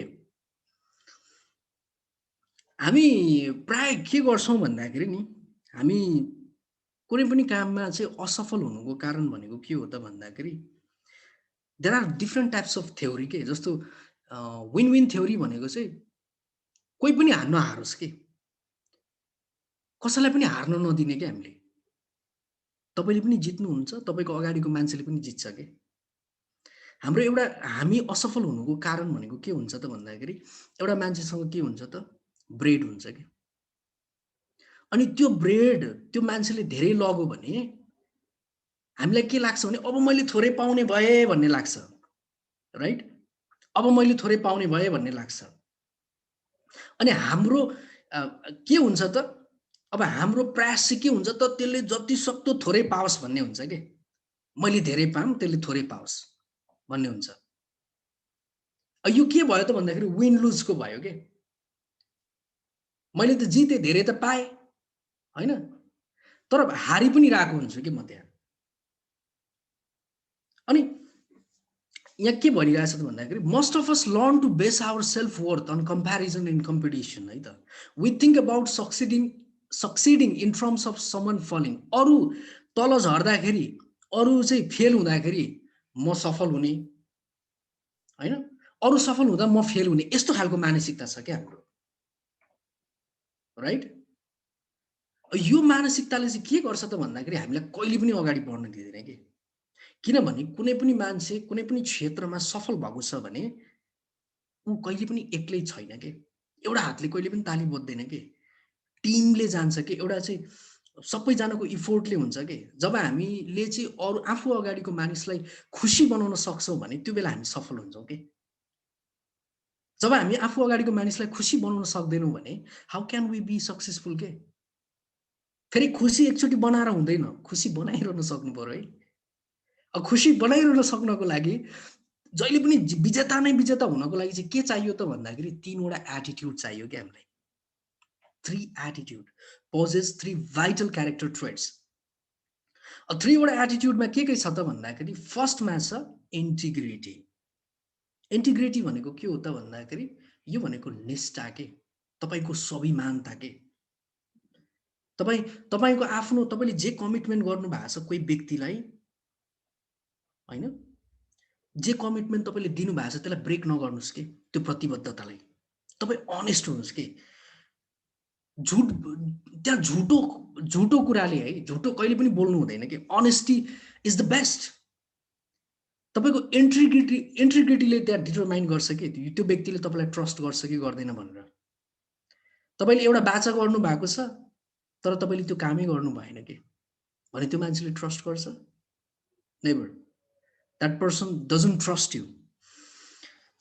हामी प्राय के गर्छौँ भन्दाखेरि नि, हामी कुनै पनि काममा चाहिँ असफल हुनुको कारण भनेको के हो त भन्दाखेरि there are different types of theory के। जस्तो विन विन थ्योरी भनेको चाहिँ कोही पनि हार्न हारोस् के, कसैलाई पनि हार्न नदिने क्या हामीले। तपाईँले पनि जित्नुहुन्छ, तपाईँको अगाडिको मान्छेले पनि जित्छ के। हाम्रो एउटा हामी असफल हुनुको कारण भनेको के हुन्छ त भन्दाखेरि एउटा मान्छेसँग के हुन्छ त, ब्रेड हुन्छ कि, अनि त्यो ब्रेड त्यो मान्छेले धेरै लग्यो भने हामीलाई के लाग्छ भने अब मैले थोरै पाउने भए भन्ने लाग्छ, राइट? अब मैले थोरै पाउने भए भन्ने लाग्छ। अनि हाम्रो के हुन्छ त, अब हाम्रो प्रयास चाहिँ के हुन्छ त, त्यसले जति सक्दो थोरै पाओस् भन्ने हुन्छ कि, मैले धेरै पाऊँ त्यसले थोरै पाओस् भन्ने हुन्छ। यो के भयो त भन्दाखेरि विन लुजको भयो के, मैले त जितेँ, धेरै त पाएँ होइन, तर हारि पनि रहेको हुन्छु कि म त्यहाँ। अनि यहाँ के भनिरहेछ त भन्दाखेरि most of us learn to base our self worth on comparison in competition है त। We think about succeeding in terms of someone falling, अरू तल झर्दाखेरि, अरू चाहिँ फेल हुँदाखेरि म सफल हुने होइन, अरू सफल हुँदा म फेल हुने, यस्तो खालको मानसिकता छ क्या हाम्रो, राइट? यो मानसिकताले चाहिँ के गर्छ त भन्दाखेरि हामीलाई कहिले पनि अगाडि बढ्न दिँदैन कि। किनभने कुनै पनि मान्छे कुनै पनि क्षेत्रमा सफल भएको छ भने ऊ कहिले पनि एक्लै छैन के, एउटा हातले कहिले पनि ताली बज्दैन के, टिमले जान्छ कि, एउटा चाहिँ सबैजनाको इफोर्टले हुन्छ कि। जब हामीले चाहिँ अरू आफू अगाडिको मानिसलाई खुसी बनाउन सक्छौँ भने त्यो बेला हामी सफल हुन्छौँ कि। जब हामी आफू अगाडिको मानिसलाई खुसी बनाउन सक्दैनौँ भने how can we be successful के। फेरि खुसी एकचोटि बनाएर हुँदैन, खुसी बनाइरहन सक्नु पर्यो है। खुसी बनाइरहन सक्नको लागि जहिले पनि विजेता नै विजेता हुनको लागि चाहिँ के चाहियो त भन्दाखेरि 3 वटा एटिट्युड चाहियो क्या हामीलाई। 3 attitude possess 3 vital character traits. 3 वटा एटिट्युडमा के छ त भन्दाखेरि फर्स्टमा छ इन्टिग्रिटी, इन्टिग्रिटी भनेको के हो त भन्दाखेरि यो भनेको निष्ठा के, तपाईको स्वाभिमानता के, तपाईको आफ्नो तपाईले जे कमिटमेन्ट गर्नु भएको छ कोही व्यक्तिलाई हैन, जे कमिटमेन्ट तपाईले दिनु भएको छ त्यसलाई ब्रेक नगर्नुस् के, त्यो प्रतिबद्धतालाई तपाई अनेस्ट हुनुस् के। झुट त्यहाँ झुटो कुराले है, झुटो कहिले पनि बोल्नु हुँदैन के। Honesty is the best. तपाईको इन्टिग्रिटीले त्यहाँ डिटरमाइन गर्छ कि त्यो व्यक्तिले तपाईलाई ट्रस्ट गर्छ कि गर्दैन भनेर। तपाईले एउटा बाचा गर्नु भएको छ तर तपाईले त्यो कामै गर्नु भएन के भने त्यो मान्छेले ट्रस्ट गर्छ? Never. That person doesn't trust you.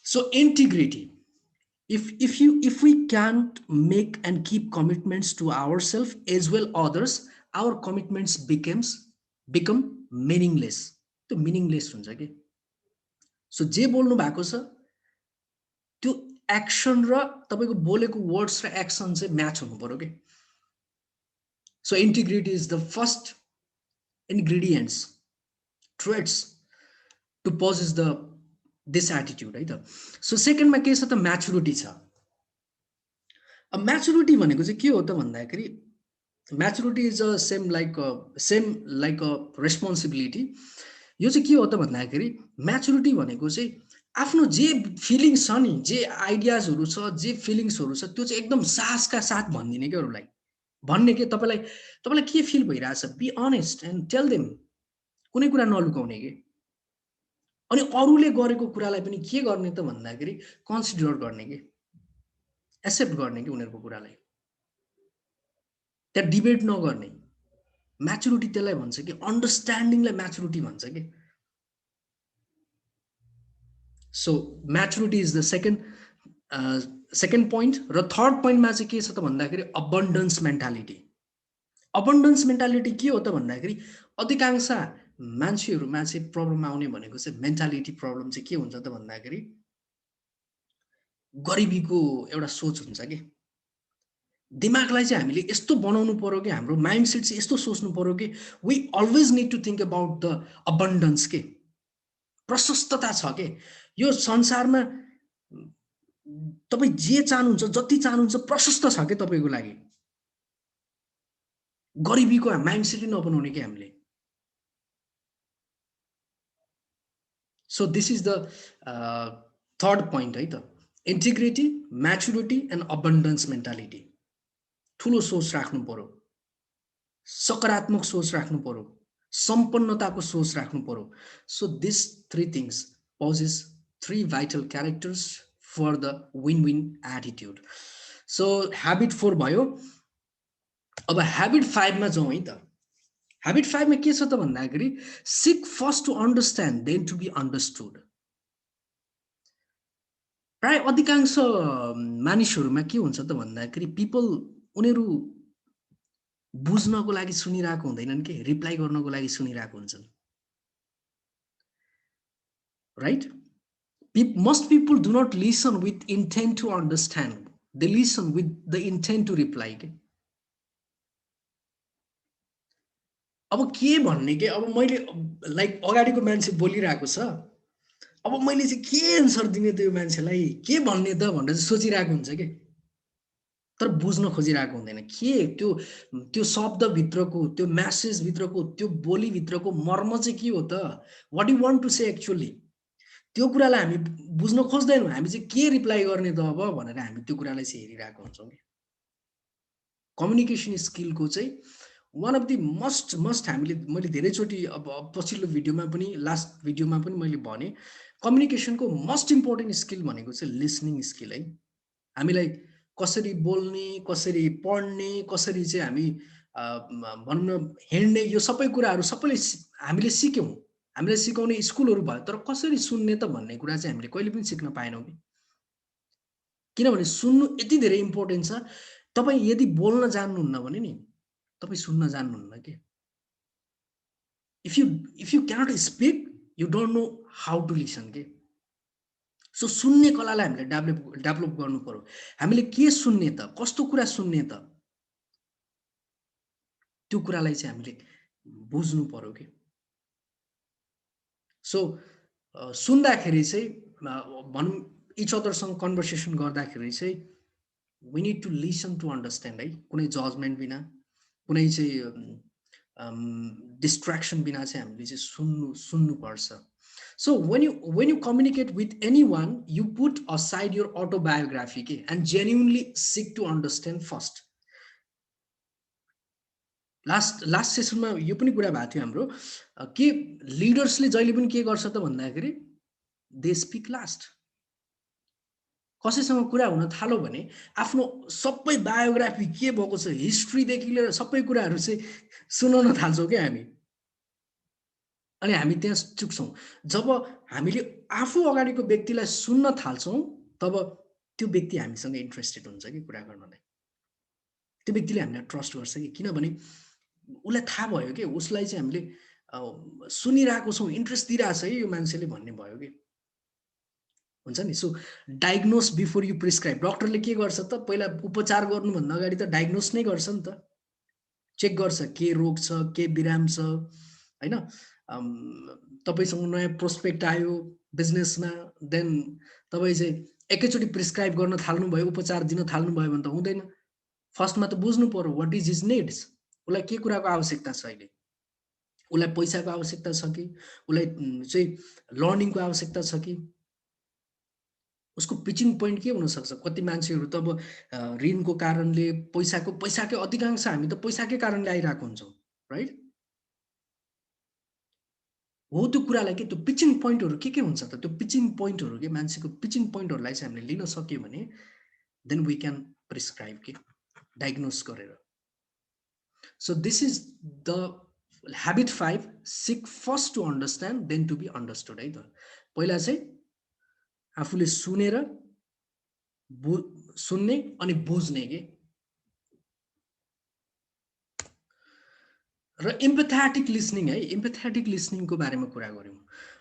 So integrity, if we can't make and keep commitments to ourselves as well others, our commitments become meaningless. त्यो meaningless हुन्छ के। सो जे बोल्नु भएको छ त्यो एक्सन र तपाईको बोलेको वर्ड्स र एक्सन चाहिँ म्याच हुनु पर्यो के। So integrity is the first ingredients, traits to possess this attitude है त। सो सेकेन्डमा के छ त म्याचुरिटी छ। अब म्याचुरिटी भनेको चाहिँ के हो त भन्दाखेरि maturity is a same like a responsibility. यो चाहिँ के हो त भन्दाखेरि म्याचुरिटी भनेको चाहिँ आफ्नो जे फिलिङ्स छ नि, जे आइडियाजहरू छ, जे फिलिङ्सहरू छ त्यो चाहिँ एकदम साहसका साथ भनिदिने के अरूलाई, भन्ने के तपाईलाई के फिल भइरहेछ, be honest and tell them, कुनै कुरा नलुकाउने के। अनि अरूले गरेको कुरालाई पनि के गर्ने त भन्दाखेरि कन्सिडर गर्ने के, एक्सेप्ट गर्ने के उनीहरूको कुरालाई, त्यहाँ डिबेट नगर्ने। म्याचुरिटी त्यसलाई भन्छ कि अन्डरस्ट्यान्डिङलाई म्याचुरिटी भन्छ कि। So maturity is the second point. र थर्ड पोइन्टमा चाहिँ के छ त भन्दाखेरि अबन्डन्स मेन्टालिटी। अबन्डन्स मेन्टालिटी के हो त भन्दाखेरि अधिकांश मान्छेहरूमा चाहिँ प्रब्लम आउने भनेको चाहिँ मेन्टालिटी प्रब्लम चाहिँ के हुन्छ त भन्दाखेरि गरिबीको एउटा सोच हुन्छ कि। दिमागलाई चाहिँ हामीले यस्तो बनाउनु पर्यो कि, हाम्रो माइन्डसेट चाहिँ यस्तो सोच्नु पर्यो कि we always need to think about the abundance के, प्रशस्तता छ के यो संसारमा। तपाईँ जे चाहनुहुन्छ, जति चाहनुहुन्छ प्रशस्त छ के तपाईँको लागि। गरिबीको माइन्डसेटै नबनाउने कि हामीले। So this is the third point है त, integrity, maturity and abundance mentality. ठुलो सोच राख्नु पर्यो, सकारात्मक सोच राख्नु पर्यो, सम्पन्नताको सोच राख्नु पर्यो। So this three things possess three vital characters for the win win attitude. So habit 4 भयो। अब ह्याबिट 5 मा जाउँ है त। ह्याबिट 5 मा के छ त भन्दाखेरि seek first to understand then to be understood. प्राय अधिकांश मानिसहरूमा के हुन्छ त भन्दाखेरि पिपल उनीहरू बुझ्नको लागि सुनिरहेको हुँदैनन् के, रिप्लाई गर्नको लागि सुनिरहेको हुन्छन्, right. Most people do not listen with intent to understand, they listen with the intent to reply के। अब के भन्ने के, अब मैले लाइक अगाडिको मान्छे बोलिरहेको छ, अब मैले चाहिँ के एन्सर दिने त यो मान्छेलाई, के भन्ने त भनेर चाहिँ सोचिरहेको हुन्छ के, तर बुझ्न खोजिरहेको हुँदैन के त्यो शब्दभित्रको, त्यो म्यासेजभित्रको, त्यो बोलीभित्रको मर्म चाहिँ के हो त, what you want to say actually, त्यो कुरालाई हामी बुझ्न खोज्दैनौँ। हामी चाहिँ के रिप्लाई गर्ने त अब भनेर हामी त्यो कुरालाई चाहिँ हेरिरहेको हुन्छौँ कि। कम्युनिकेसन स्किलको चाहिँ वान अफ दि मस्ट हामीले, मैले धेरैचोटि अब पछिल्लो भिडियोमा पनि, लास्ट भिडियोमा पनि मैले भने, कम्युनिकेसनको मोस्ट इम्पोर्टेन्ट स्किल भनेको चाहिँ लिसनिङ स्किल है। हामीलाई कसरी बोल्ने, कसरी पढ्ने, कसरी चाहिँ हामी भन्न हिँड्ने, यो सबै कुराहरू सबैले हामीले सिक्यौँ। हामीलाई सिकाउने स्कुलहरू भयो, तर कसरी सुन्ने त भन्ने कुरा चाहिँ हामीले कहिले पनि सिक्न पाएनौँ कि। किनभने सुन्नु यति धेरै इम्पोर्टेन्ट छ। तपाईँ यदि बोल्न जान्नुहुन्न भने नि तपाईँ सुन्न जान्नुहुन्न के। If you cannot speak you don't know how to listen के। सो सुन्ने कलालाई हामीले डेभलप गर्नु पर्यो। हामीले के सुन्ने त, कस्तो कुरा सुन्ने त, त्यो कुरालाई चाहिँ हामीले बुझ्नु पर्यो कि। सो सुन्दाखेरि चाहिँ भनौँ इच अदरसँग कन्भर्सेसन गर्दाखेरि चाहिँ we need to listen to understand है, कुनै जजमेन्ट बिना, कुनै चाहिँ डिस्ट्र्याक्सन बिना चाहिँ हामीले चाहिँ सुन्नुपर्छ। So when you communicate with anyone, you put aside your autobiography and genuinely seek to understand first. Last सेसनमा यो पनि कुरा भएको थियो हाम्रो कि लिडर्सले जहिले पनि के गर्छ त भन्दाखेरि दे स्पिक लास्ट। कसैसँग कुरा हुन थाल्यो भने आफ्नो सबै बायोग्राफी के भएको छ हिस्ट्रीदेखि लिएर सबै कुराहरू चाहिँ सुनाउन थाल्छौँ क्या हामी, अनि हामी त्यहाँ चुक्छौँ। जब हामीले आफू अगाडिको व्यक्तिलाई सुन्न थाल्छौँ तब त्यो व्यक्ति हामीसँग इन्ट्रेस्टेड हुन्छ कि कुरा गर्नलाई, त्यो व्यक्तिले हामीलाई ट्रस्ट गर्छ कि, किनभने उसलाई थाहा भयो कि उसलाई चाहिँ हामीले सुनिरहेको छौँ, इन्ट्रेस्ट दिइरहेको छ है यो मान्छेले भन्ने भयो कि हुन्छ नि। So diagnose before you prescribe. डक्टरले के गर्छ त, पहिला उपचार गर्नुभन्दा अगाडि त डायग्नोस नै गर्छ नि त, चेक गर्छ के रोग छ, के बिराम छ होइन। तपाईँसँग नयाँ प्रोस्पेक्ट आयो बिजनेसमा, देन तपाईँ चाहिँ एकैचोटि प्रिस्क्राइब गर्न थाल्नुभयो, उपचार दिन थाल्नुभयो भने त हुँदैन। फर्स्टमा त बुझ्नु पर्यो वाट इज हिज निड्स, उसलाई के कुराको आवश्यकता छ अहिले, उसलाई पैसाको आवश्यकता छ कि, उसलाई चाहिँ लर्निङको आवश्यकता छ कि, उसको पिचिङ पोइन्ट के हुनसक्छ। कति मान्छेहरू त अब ऋणको कारणले पैसाकै अधिकांश हामी त पैसाकै कारणले आइरहेको हुन्छौँ राइट। हो त्यो कुरालाई के त्यो पिचिङ पोइन्टहरू के हुन्छ त, त्यो पिचिङ पोइन्टहरू के मान्छेको पिचिङ पोइन्टहरूलाई चाहिँ हामीले लिन सक्यो भने देन वी क्यान प्रिस्क्राइब के डायग्नोस गरेर। So this is the habit 5, seek first to understand then to be understood है त। पहिला चाहिँ आफूले सुनेर सुन्ने अनि बुझ्ने के। र एम्पथेटिक लिसनिङ है, एम्पथेटिक लिसनिङको बारेमा कुरा गऱ्यौँ।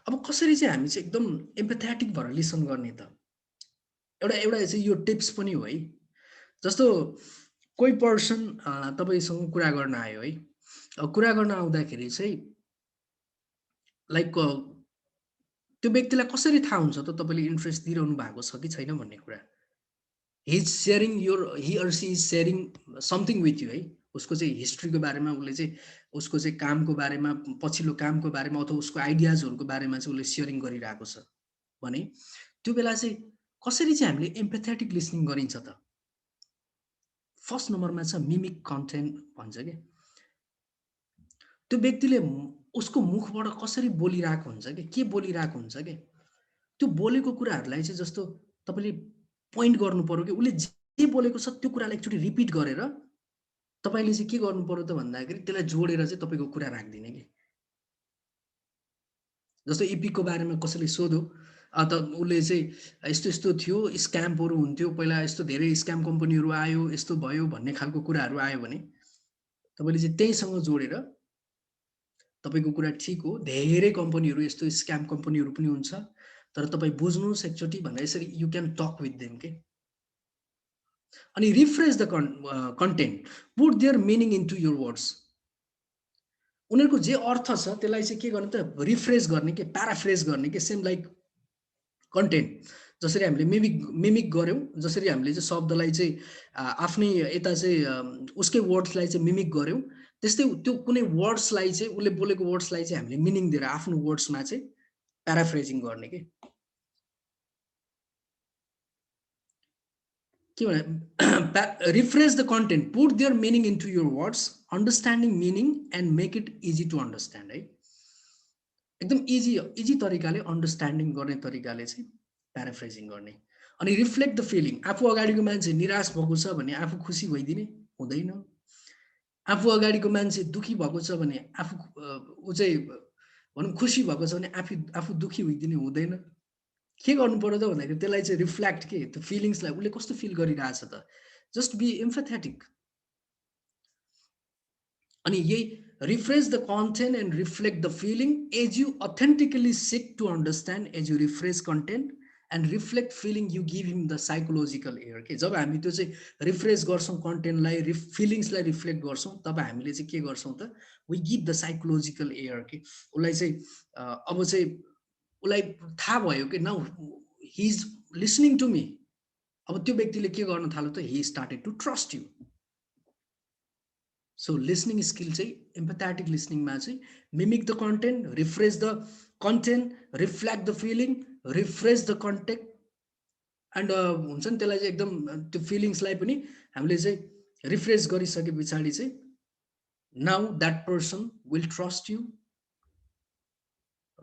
अब कसरी चाहिँ हामी चाहिँ एकदम एम्पथेटिक भएर लिसन गर्ने त, एउटा चाहिँ यो टिप्स पनि हो है। जस्तो कोही पर्सन तपाईँसँग कुरा गर्न आयो है, कुरा गर्न आउँदाखेरि चाहिँ लाइक त्यो व्यक्तिलाई कसरी थाहा हुन्छ त तपाईँले इन्ट्रेस्ट दिइरहनु भएको छ कि छैन भन्ने कुरा। He or she is sharing something with you है, उसको चाहिँ हिस्ट्रीको बारेमा, उसले चाहिँ उसको चाहिँ कामको बारेमा, पछिल्लो कामको बारेमा अथवा उसको आइडियाजहरूको बारेमा चाहिँ उसले सेयरिङ गरिरहेको छ भने त्यो बेला चाहिँ कसरी चाहिँ हामीले एम्पथेटिक लिसनिङ गरिन्छ त। फर्स्ट नम्बरमा छ मिमिक कन्टेन्ट भन्छ कि, त्यो व्यक्तिले उसको मुखबाट कसरी बोलिरहेको हुन्छ कि, के बोलिरहेको हुन्छ कि, त्यो बोलेको कुराहरूलाई चाहिँ जस्तो तपाईँले पोइन्ट गर्नु पर्यो कि उसले जे बोलेको छ त्यो कुरालाई एकचोटि रिपिट गरेर तपाईँले चाहिँ के गर्नु पर्यो त भन्दाखेरि त्यसलाई जोडेर चाहिँ तपाईँको कुरा राखिदिने कि। जस्तो इपिकको बारेमा कसैले सोध्यो त उसले चाहिँ यस्तो यस्तो थियो, स्क्यामहरू हुन्थ्यो पहिला, यस्तो धेरै स्क्याम कम्पनीहरू आयो, यस्तो भयो भन्ने खालको कुराहरू आयो भने तपाईँले चाहिँ त्यहीसँग जोडेर तपाईँको कुरा ठिक हो, धेरै कम्पनीहरू यस्तो स्क्याम कम्पनीहरू पनि हुन्छ, तर तपाईँ बुझ्नुहोस् एकचोटि भनेर यसरी you can talk with them के। अनि rephrase the content, put their meaning into your words. उनीहरूको जे अर्थ छ त्यसलाई चाहिँ के गर्ने त रिफ्रेस गर्ने के, प्याराफ्रेज गर्ने के, सेम लाइक कन्टेन्ट। जसरी हामीले मिमिक गऱ्यौँ, जसरी हामीले चाहिँ शब्दलाई चाहिँ आफ्नै यता चाहिँ उसकै वर्ड्सलाई चाहिँ मिमिक गऱ्यौँ, त्यस्तै त्यो कुनै वर्ड्सलाई चाहिँ उसले बोलेको वर्ड्सलाई चाहिँ हामीले मिनिङ दिएर आफ्नो वर्ड्समा चाहिँ प्याराफ्रेजिङ गर्ने के भने rephrase the content, put their meaning into your words, understanding meaning and make it easy to understand है। एकदम इजी तरिकाले अन्डरस्ट्यान्डिङ गर्ने तरिकाले चाहिँ प्याराफ्रेजिङ गर्ने। अनि रिफ्लेक्ट द फिलिङ, आफू अगाडिको मान्छे निराश भएको छ भने आफू खुसी भइदिने हुँदैन, आफू अगाडिको मान्छे दुखी भएको छ भने आफू ऊ चाहिँ भनौँ खुसी भएको छ भने आफू दुखी भइदिने हुँदैन। के गर्नु पर्यो त भन्दाखेरि त्यसलाई चाहिँ रिफ्लेक्ट के त्यो फिलिङ्सलाई उसले कस्तो फिल गरिरहेछ त, जस्ट बी एम्फेथेटिक। अनि यही rephrase the content and reflect the feeling as you authentically seek to understand, as you rephrase content and reflect feeling you give him the psychological air के। जब हामी त्यो चाहिँ रिफ्रेस गर्छौँ कन्टेन्टलाई, फिलिङ्सलाई रिफ्लेक्ट गर्छौँ, तब हामीले चाहिँ के गर्छौँ त we give the psychological air के। उसलाई चाहिँ अब चाहिँ उसलाई थाहा भयो कि न he is listening to me. अब त्यो व्यक्तिले के गर्न थाल्यो त, he started to trust you. So listening skill चाहिँ empathetic listening मा चाहिँ mimic the content, rephrase the content, reflect the feeling, rephrase the context, and हुन्छ नि त्यसलाई चाहिँ एकदम त्यो फिलिङ्सलाई पनि हामीले चाहिँ रिफ्रेस गरिसके पछाडि चाहिँ now that person will trust you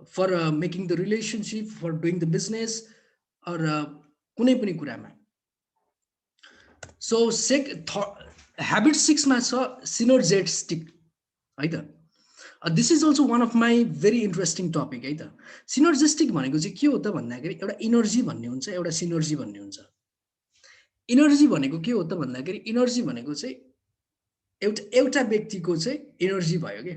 for making the relationship, for doing the business, or कुनै पनि कुरामा. So habit 6 मा छ synergistic है त. This is also one of my very interesting topic है त. Synergistic भनेको चाहिँ के हो त भन्दाखेरि एउटा इनर्जी भन्ने हुन्छ, एउटा सिनर्जी भन्ने हुन्छ. इनर्जी भनेको के हो त भन्दाखेरि इनर्जी भनेको चाहिँ एउटा व्यक्तिको चाहिँ इनर्जी भयो के.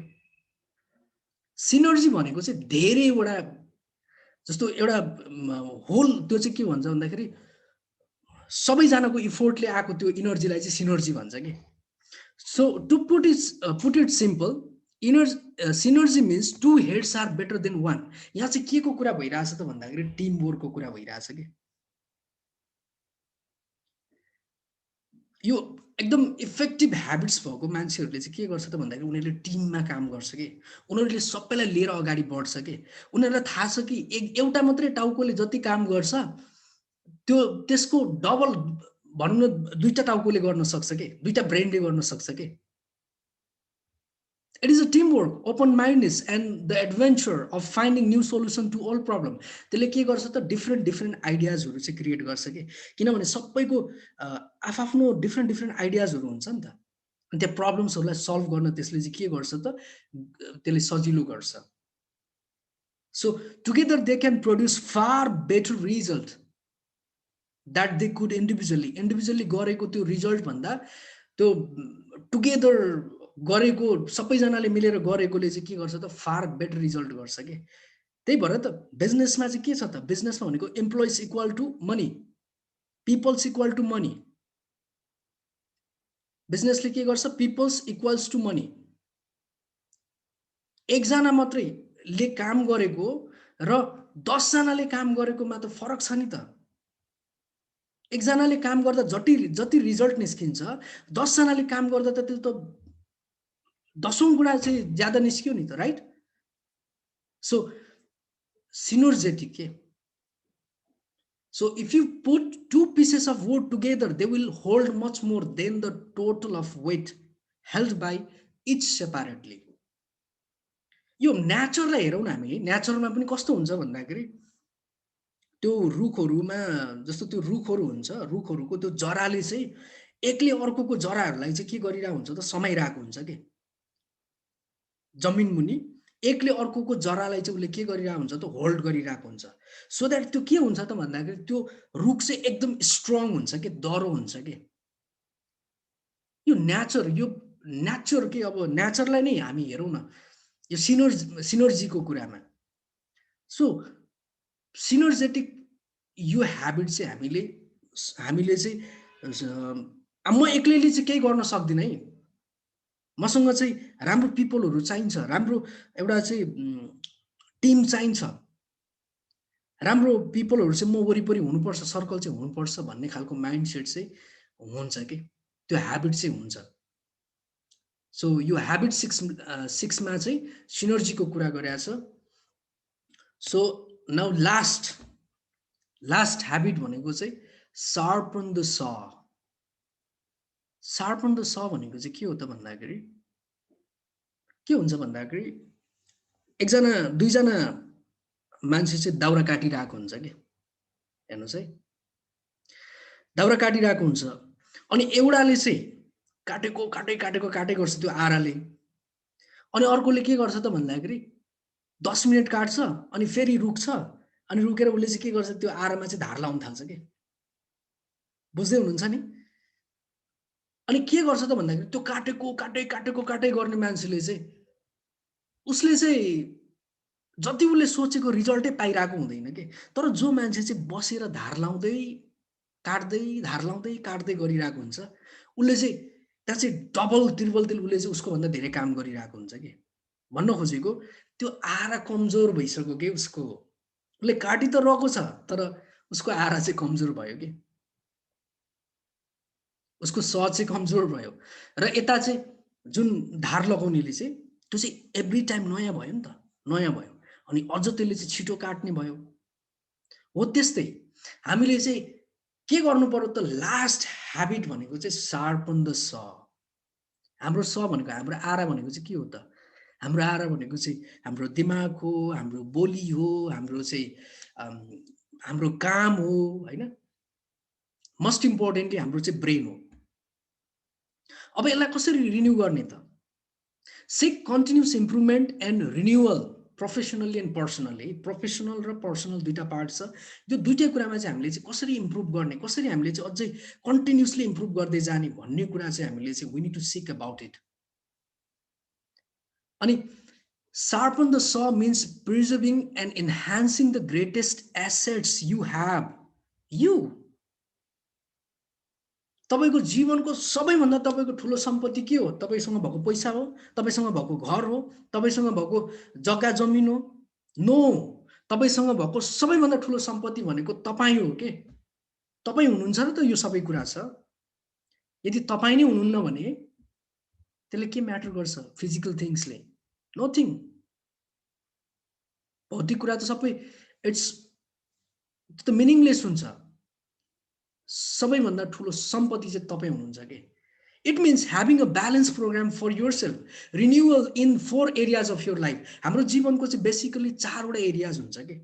सिनर्जी भनेको चाहिँ धेरैवटा जस्तो एउटा होल त्यो चाहिँ के भन्छ भन्दाखेरि सबैजनाको इफोर्टले आएको त्यो इनर्जीलाई चाहिँ सिनर्जी भन्छ के. So to put it simple, synergy means two heads are better than one. यहाँ चाहिँ के को कुरा भइरहेछ त भन्दाखेरि टिम वर्कको कुरा भइरहेछ कि. यो एकदम इफेक्टिभ ह्याबिट्स भएको मान्छेहरूले चाहिँ के गर्छ त भन्दाखेरि उनीहरूले टिममा काम गर्छ कि, उनीहरूले सबैलाई लिएर अगाडि बढ्छ कि. उनीहरूलाई थाहा छ कि एउटा मात्रै टाउकोले जति काम गर्छ त्यसको डबल भनौँ न दुईटा टाउकोले गर्न सक्छ कि, दुईटा ब्रेनले गर्न सक्छ कि. It is a teamwork, open-mindedness, and the adventure of finding new solution to all problem. त्यसले के गर्छ त डिफ्रेन्ट आइडियाजहरू चाहिँ क्रिएट गर्छ कि. किनभने सबैको आफ्नो डिफ्रेन्ट आइडियाजहरू हुन्छ नि त. अनि त्यो प्रब्लम्सहरूलाई सल्भ गर्न त्यसले चाहिँ के गर्छ त, त्यसले सजिलो गर्छ. So together they can produce far better result that they could individually गरेको त्यो रिजल्ट भन्दा त्यो टुगेदर गरेको सबैजनाले मिलेर गरेकोले चाहिँ के गर्छ त फार बेटर रिजल्ट गर्छ के. त्यही भएर त बिजनेसमा चाहिँ के छ त, बिजनेसमा भनेको employees equal to money, peoples equal to money. बिजनेसले के गर्छ, पिपल्स इक्वल्स टु मनी. एकजना मात्रैले काम गरेको र 10 जनाले काम गरेकोमा त फरक छ नि त. एकजनाले काम गर्दा जति रिजल्ट निस्किन्छ 10 जनाले काम गर्दा त त्यो त 10औं गुणा चाहिँ ज्यादा निस्क्यो नि त, राइट. सो सिनर्जेटिक के. So if you put two pieces of wood together, they will hold much more than the total of weight held by each separately. यो नेचरलाई हेरौँ न हामी, नेचरमा पनि कस्तो हुन्छ भन्दाखेरि त्यो रुखहरुमा जस्तो त्यो रुखहरु हुन्छ, रुखहरुको त्यो जराले चाहिँ एकले अर्कोको जराहरुलाई चाहिँ के गरिरहेको हुन्छ त समाइरहेको हुन्छ के. जमिन मुनि एकले अर्कोको जरालाई चाहिँ उले के गरिरहेको हुन्छ त होल्ड गरिरहेको हुन्छ. सो दैट त्यो के हुन्छ त भन्दाखेरि त्यो रुख चाहिँ एकदम स्ट्रङ हुन्छ के, दरो हुन्छ के. यो नेचर के, अब नेचरलाई नै हामी हेरौँ न यो सिनर्जीको कुरामा. सो सिनर्जेटिक यो ह्याबिट चाहिँ हामीले चाहिँ म एक्लैले चाहिँ केही गर्न सक्दिन है. मसँग चाहिँ राम्रो पिपलहरु चाहिन्छ, राम्रो एउटा चाहिँ टिम चाहिन्छ, राम्रो पिपलहरु चाहिँ म वरिपरि हुनुपर्छ, सर्कल चाहिँ हुनुपर्छ भन्ने खालको माइन्डसेट चाहिँ हुन्छ के, त्यो ह्याबिट चाहिँ हुन्छ. सो यो ह्याबिट 6 मा चाहिँ सिनर्जीको कुरा गरेको छ. सो नाउ लास्ट ह्याबिट भनेको चाहिँ sharpen the saw. Sharpen the saw भनेको चाहिँ के हो त भन्दाखेरि के हुन्छ भन्दाखेरि एकजना दुईजना मान्छे चाहिँ दाउरा काटिरहेको हुन्छ के. हेर्नुस् है, दाउरा काटिरहेको हुन्छ अनि एउटाले चाहिँ काटे गर्छ त्यो आराले, अनि अर्कोले के गर्छ त भन्दाखेरि 10 मिनेट काट्छ अनि फेरि रुक्छ, अनि रुकेर उले चाहिँ के गर्छ त्यो आरामा चाहिँ धार लाउन थाल्छ के. बुझ्दै हुनुहुन्छ नि. अनि के गर्छ त भन्दाखेरि त्यो काटे गर्ने मान्छेले चाहिँ उसले चाहिँ जति उले सोचेको रिजल्टै पाइरहेको हुँदैन के. तर जो मान्छे चाहिँ बसेर धार लाउँदै काट्दै गरिरहेको हुन्छ उले चाहिँ त्यहाँ चाहिँ डबल ट्रिपल उले चाहिँ उसको भन्दा धेरै काम गरिरहेको हुन्छ के. भन्न खोजेको त्यो आरा कमजोर भइसक्यो के उसको. उले काटि त रहेको छ तर उसको आरा चाहिँ कमजोर भयो कि, उसको सोच चाहिँ कमजोर भयो। र यता चाहिँ जुन धार लगाउनेले चाहिँ त्यो चाहिँ एभ्री टाइम नयाँ भयो नि त, नयाँ भयो, अनि अझ त्यसले चाहिँ छिटो काट्ने भयो। हो त्यस्तै हामीले चाहिँ के गर्नु पर्यो त, लास्ट ह्याबिट भनेको चाहिँ सार्पन द स। हाम्रो स भनेको, हाम्रो आरा भनेको चाहिँ के हो त, हाम्रो आरा भनेको चाहिँ हाम्रो दिमाग हो, हाम्रो बोली हो, हाम्रो चाहिँ हाम्रो काम हो होइन, मोस्ट इम्पोर्टेन्टली हाम्रो चाहिँ ब्रेन हो। अब यसलाई कसरी रिन्यू गर्ने त, seek continuous improvement and renewal professionally and personally. Professional र पर्सनल दुईवटा पार्ट छ, त्यो दुईटै कुरामा चाहिँ हामीले चाहिँ कसरी इम्प्रुभ गर्ने, कसरी हामीले चाहिँ अझै कन्टिन्युसली इम्प्रुभ गर्दै जाने भन्ने कुरा चाहिँ हामीले चाहिँ we need to seek about it. अनि sharpen the saw means preserving and enhancing the greatest assets you have. You, तपाईको जीवनको सबैभन्दा तपाईको ठुलो सम्पत्ति के हो? तपाईसँग भएको पैसा हो, तपाईसँग भएको घर हो, तपाईसँग भएको जग्गा जमिन हो? नो, तपाईसँग भएको सबैभन्दा ठुलो सम्पत्ति भनेको तपाईँ हो के। तपाईँ हुनुहुन्छ र त यो सबै कुरा छ। यदि तपाईँ नै हुनुहुन्न भने त्यसले के म्याटर गर्छ फिजिकल थिङ्सले? नथिङ। भौतिक कुरा त सबै इट्स त मिनिङलेस हुन्छ। सबैभन्दा ठुलो सम्पत्ति चाहिँ तपाईँ हुनुहुन्छ के। It means having a balance program for your self, renewal in 4 areas of your life. हाम्रो जीवनको चाहिँ बेसिकली 4वटा एरियाज हुन्छ कि,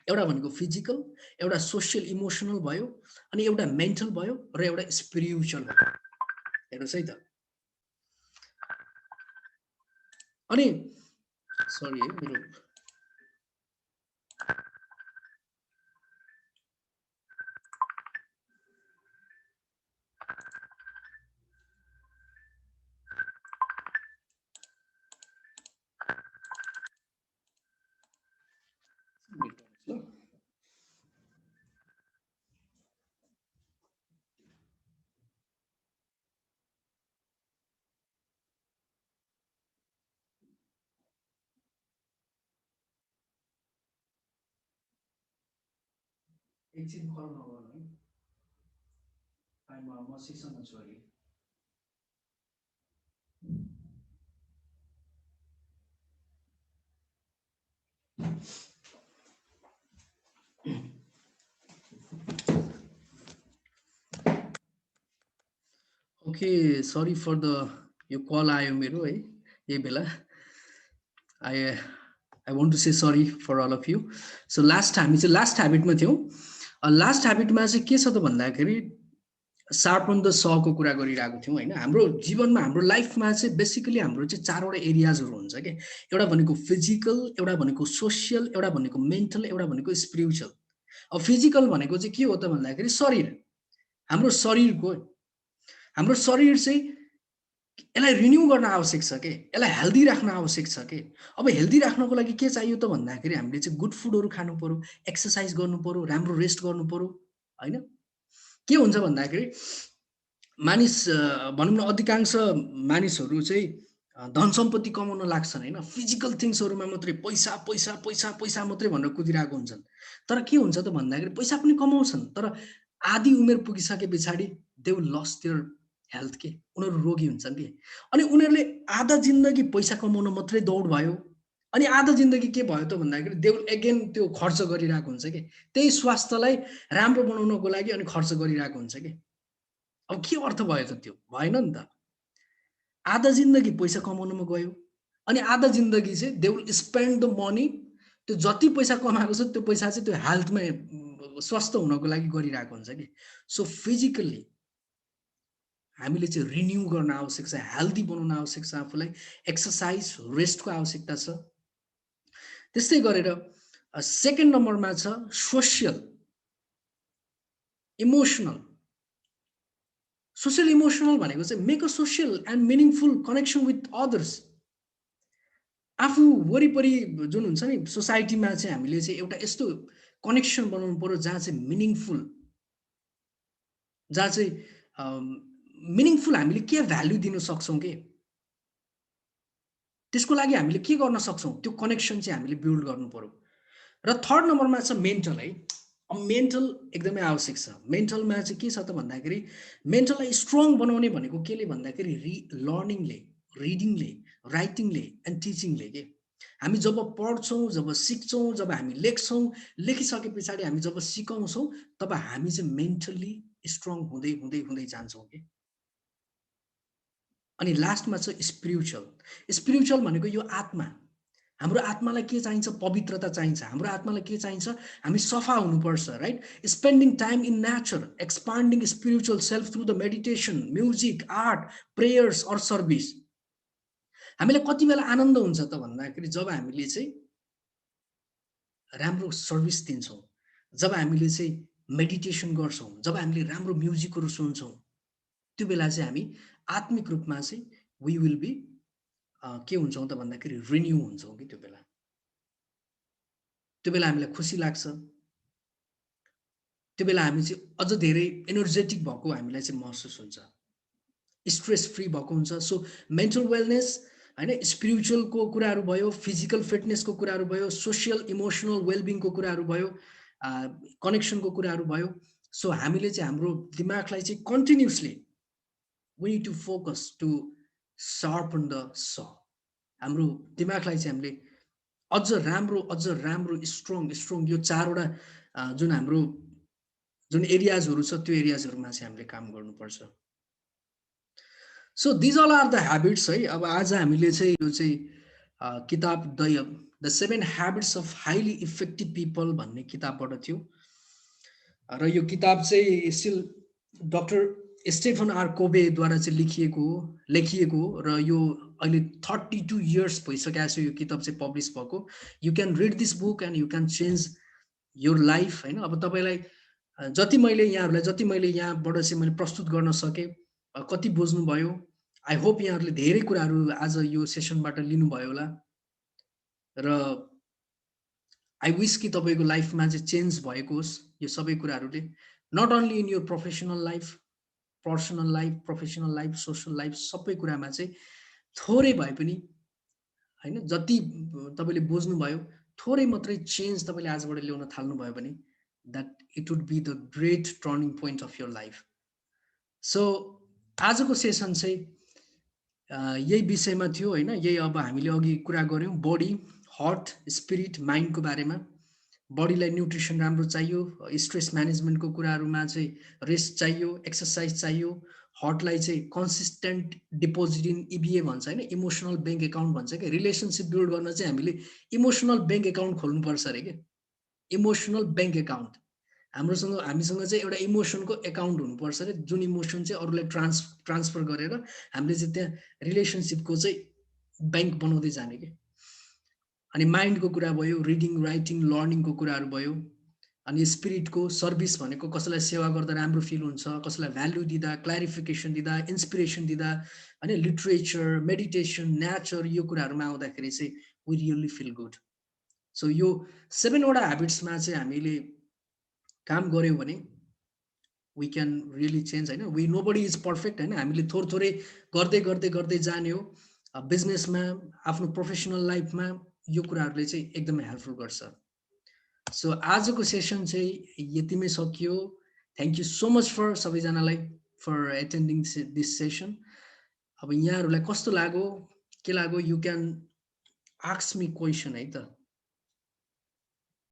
एउटा भनेको फिजिकल, एउटा सोसियल इमोसनल भयो, अनि एउटा मेन्टल भयो, र एउटा स्पिरिचुअल भयो। हेर्नुहोस् है त। अनि सरी है मेरो एकछिन कल नगर्नु है, मसँग छु अहिले। ओके, सरी फर द यो कल आयो मेरो है यही बेला। I want to say sorry for all of you. सो हामी चाहिँ लास्ट ह्याबिटमा थियौँ। लास्ट ह्याबिटमा चाहिँ के छ त भन्दाखेरि सार्पन द सको कुरा गरिरहेको थियौँ होइन। हाम्रो जीवनमा, हाम्रो लाइफमा चाहिँ बेसिकली हाम्रो चाहिँ 4वटा एरियाजहरू हुन्छ कि। एउटा भनेको फिजिकल, एउटा भनेको सोसियल, एउटा भनेको मेन्टल, एउटा भनेको स्पिरिचुअल। अब फिजिकल भनेको चाहिँ के हो त भन्दाखेरि शरीर, हाम्रो शरीर चाहिँ यसलाई रिन्यू गर्न आवश्यक छ कि, यसलाई हेल्दी राख्न आवश्यक छ कि। अब हेल्दी राख्नको लागि के चाहियो त भन्दाखेरि हामीले चाहिँ गुड फुडहरू खानु पर्यो, एक्सर्साइज गर्नु पर्यो, राम्रो रेस्ट गर्नु पर्यो होइन। के हुन्छ भन्दाखेरि मानिस भनौँ न अधिकांश मानिसहरू चाहिँ धन सम्पत्ति कमाउन लाग्छन् होइन, फिजिकल थिङ्सहरूमा मात्रै पैसा पैसा पैसा पैसा मात्रै भनेर कुदिरहेको हुन्छन्। तर के हुन्छ त भन्दाखेरि पैसा पनि कमाउँछन्, तर आधी उमेर पुगिसके पछाडि they will lose their health के, उनीहरू रोगी हुन्छन् कि। अनि उनीहरूले आधा जिन्दगी पैसा कमाउन मात्रै दौड भयो, अनि आधा जिन्दगी के भयो त भन्दाखेरि दे विल एगेन त्यो खर्च गरिरहेको हुन्छ कि, त्यही स्वास्थ्यलाई राम्रो बनाउनको लागि अनि खर्च गरिरहेको हुन्छ कि। अब के अर्थ भयो त त्यो? भएन नि त। आधा जिन्दगी पैसा कमाउनुमा गयो, अनि आधा जिन्दगी चाहिँ they will spend the money, त्यो जति पैसा कमाएको छ त्यो पैसा चाहिँ त्यो हेल्थमा स्वस्थ हुनको लागि गरिरहेको हुन्छ कि। सो फिजिकल्ली हामीले चाहिँ रिन्यू गर्न आवश्यक छ, हेल्दी बनाउन आवश्यक छ आफूलाई, एक्सर्साइज रेस्टको आवश्यकता छ। त्यस्तै गरेर सेकेन्ड नम्बरमा छ सोसियल इमोसनल। सोसियल इमोसनल भनेको चाहिँ make a social and meaningful connection with others. आफू वरिपरि जुन हुन्छ नि सोसाइटीमा चाहिँ हामीले चाहिँ एउटा यस्तो कनेक्सन बनाउनु पर्यो जहाँ चाहिँ मिनिङफुल, जहाँ चाहिँ मिनिङफुल हामीले के भ्याल्यु दिन सक्छौँ कि, त्यसको लागि हामीले के गर्न सक्छौँ त्यो कनेक्सन चाहिँ हामीले बिल्ड गर्नु पर्यो। र थर्ड नम्बरमा छ मेन्टल है। मेन्टल एकदमै आवश्यक छ। मेन्टलमा चाहिँ के छ त भन्दाखेरि मेन्टललाई स्ट्रङ बनाउने भनेको केले भन्दाखेरि लर्निङले, रिडिङले, राइटिङले एन्ड टिचिङले के। हामी जब पढ्छौँ, जब सिक्छौँ, जब हामी लेख्छौँ, लेखिसके पछाडि हामी जब सिकाउँछौँ, तब हामी चाहिँ मेन्टल्ली स्ट्रङ हुँदै हुँदै हुँदै जान्छौँ कि। अनि लास्टमा छ स्पिरिचुअल। स्पिरिचुअल भनेको यो आत्मा। हाम्रो आत्मालाई के चाहिन्छ? पवित्रता चाहिन्छ। हाम्रो आत्मालाई के चाहिन्छ? हामी सफा हुनुपर्छ, right? Spending time in nature, expanding spiritual self through the meditation, music, art, prayers or service. हामीलाई कति बेला आनन्द हुन्छ त भन्दाखेरि जब हामीले चाहिँ राम्रो सर्भिस दिन्छौँ, जब हामीले चाहिँ मेडिटेसन गर्छौँ, जब हामीले राम्रो म्युजिकहरू सुन्छौँ, त्यो बेला चाहिँ हामी आत्मिक रूपमा चाहिँ वी विल बी के हुन्छौँ त भन्दाखेरि रिन्यू हुन्छौँ कि त्यो बेला। त्यो बेला हामीलाई खुसी लाग्छ। त्यो बेला हामी चाहिँ अझ धेरै एनर्जेटिक भएको हामीलाई चाहिँ महसुस हुन्छ। स्ट्रेस फ्री भएको हुन्छ। सो मेन्टल वेलनेस होइन, स्पिरिचुअलको कुराहरू भयो, फिजिकल फिटनेसको कुराहरू भयो, सोसियल इमोसनल वेलबिङको कुराहरू भयो, कनेक्सनको कुराहरू भयो। सो हामीले चाहिँ हाम्रो दिमागलाई चाहिँ continuously we need to focus to sharpen the saw. हाम्रो दिमागलाई चाहिँ हामीले अझ राम्रो स्ट्रङ यो चारवटा जुन हाम्रो जुन एरियाजहरू छ त्यो एरियाजहरूमा चाहिँ हामीले काम गर्नुपर्छ। So these all are the habits है। अब आज हामीले चाहिँ यो चाहिँ किताब the 7 habits of highly effective people भन्ने किताबबाट थियो। र यो किताब चाहिँ स्टिल डक्टर स्टेफन आर कोभेद्वारा चाहिँ लेखिएको र यो अहिले 32 इयर्स भइसकेको छ यो किताब चाहिँ पब्लिस भएको। You can read this book and you can change your life होइन। अब तपाईँलाई जति मैले यहाँबाट चाहिँ मैले प्रस्तुत गर्न सकेँ, कति बुझ्नुभयो, आई होप यहाँहरूले धेरै कुराहरू आज यो सेसनबाट लिनुभयो होला। र आई विश कि तपाईँको लाइफमा चाहिँ चेन्ज भएको होस् यो सबै कुराहरूले। Not only in your professional life, personal life, professional life, social life, सबै कुरामा चाहिँ थोरै भए पनि होइन, जति तपाईँले बुझ्नुभयो थोरै मात्रै चेन्ज तपाईँले आजबाट ल्याउन थाल्नुभयो भने that it would be the great turning point of your life. So आजको सेसन चाहिँ यही विषयमा थियो होइन। यही अब हामीले अघि कुरा गऱ्यौँ बडी, हार्ट, स्पिरिट, माइन्डको बारेमा। बडीलाई न्युट्रिसन राम्रो चाहियो, स्ट्रेस म्यानेजमेन्टको कुराहरूमा चाहिँ रेस्ट चाहियो, एक्सर्साइज चाहियो। हार्टलाई चाहिँ कन्सिस्टेन्ट डिपोजिट इन इबिए भन्छ होइन, इमोसनल ब्याङ्क एकाउन्ट भन्छ क्या। रिलेसनसिप बिल्ड गर्न चाहिँ हामीले इमोसनल ब्याङ्क एकाउन्ट खोल्नुपर्छ अरे क्या। इमोसनल ब्याङ्क एकाउन्ट हामीसँग चाहिँ एउटा इमोसनको एकाउन्ट हुनुपर्छ अरे, जुन इमोसन चाहिँ अरूलाई ट्रान्सफर गरेर हामीले चाहिँ त्यहाँ रिलेसनसिपको चाहिँ ब्याङ्क बनाउँदै जाने कि। अनि माइन्डको कुरा भयो, रिडिङ, राइटिङ, लर्निङको कुराहरू भयो। अनि स्पिरिटको सर्भिस भनेको कसैलाई सेवा गर्दा राम्रो फिल हुन्छ, कसैलाई भ्याल्यु दिँदा, क्ल्यारिफिकेसन दिँदा, इन्सपिरेसन दिँदा होइन, लिटरेचर, मेडिटेसन, नेचर, यो कुराहरूमा आउँदाखेरि चाहिँ we really feel good. So यो 7वटा ह्याबिट्समा चाहिँ हामीले काम गऱ्यौँ भने वी क्यान रियली चेन्ज होइन। We nobody is perfect होइन। हामीले थोरै गर्दै गर्दै गर्दै जाने हो। बिजनेसमा, आफ्नो प्रोफेसनल लाइफमा यो कुराहरूले चाहिँ एकदमै हेल्पफुल गर्छ। सो आजको सेसन चाहिँ यतिमै सकियो। Thank you so much for सबैजनालाई फर एटेन्डिङ दिस सेसन। अब यहाँहरूलाई कस्तो लाग्यो, के लाग्यो, you can ask me question है त।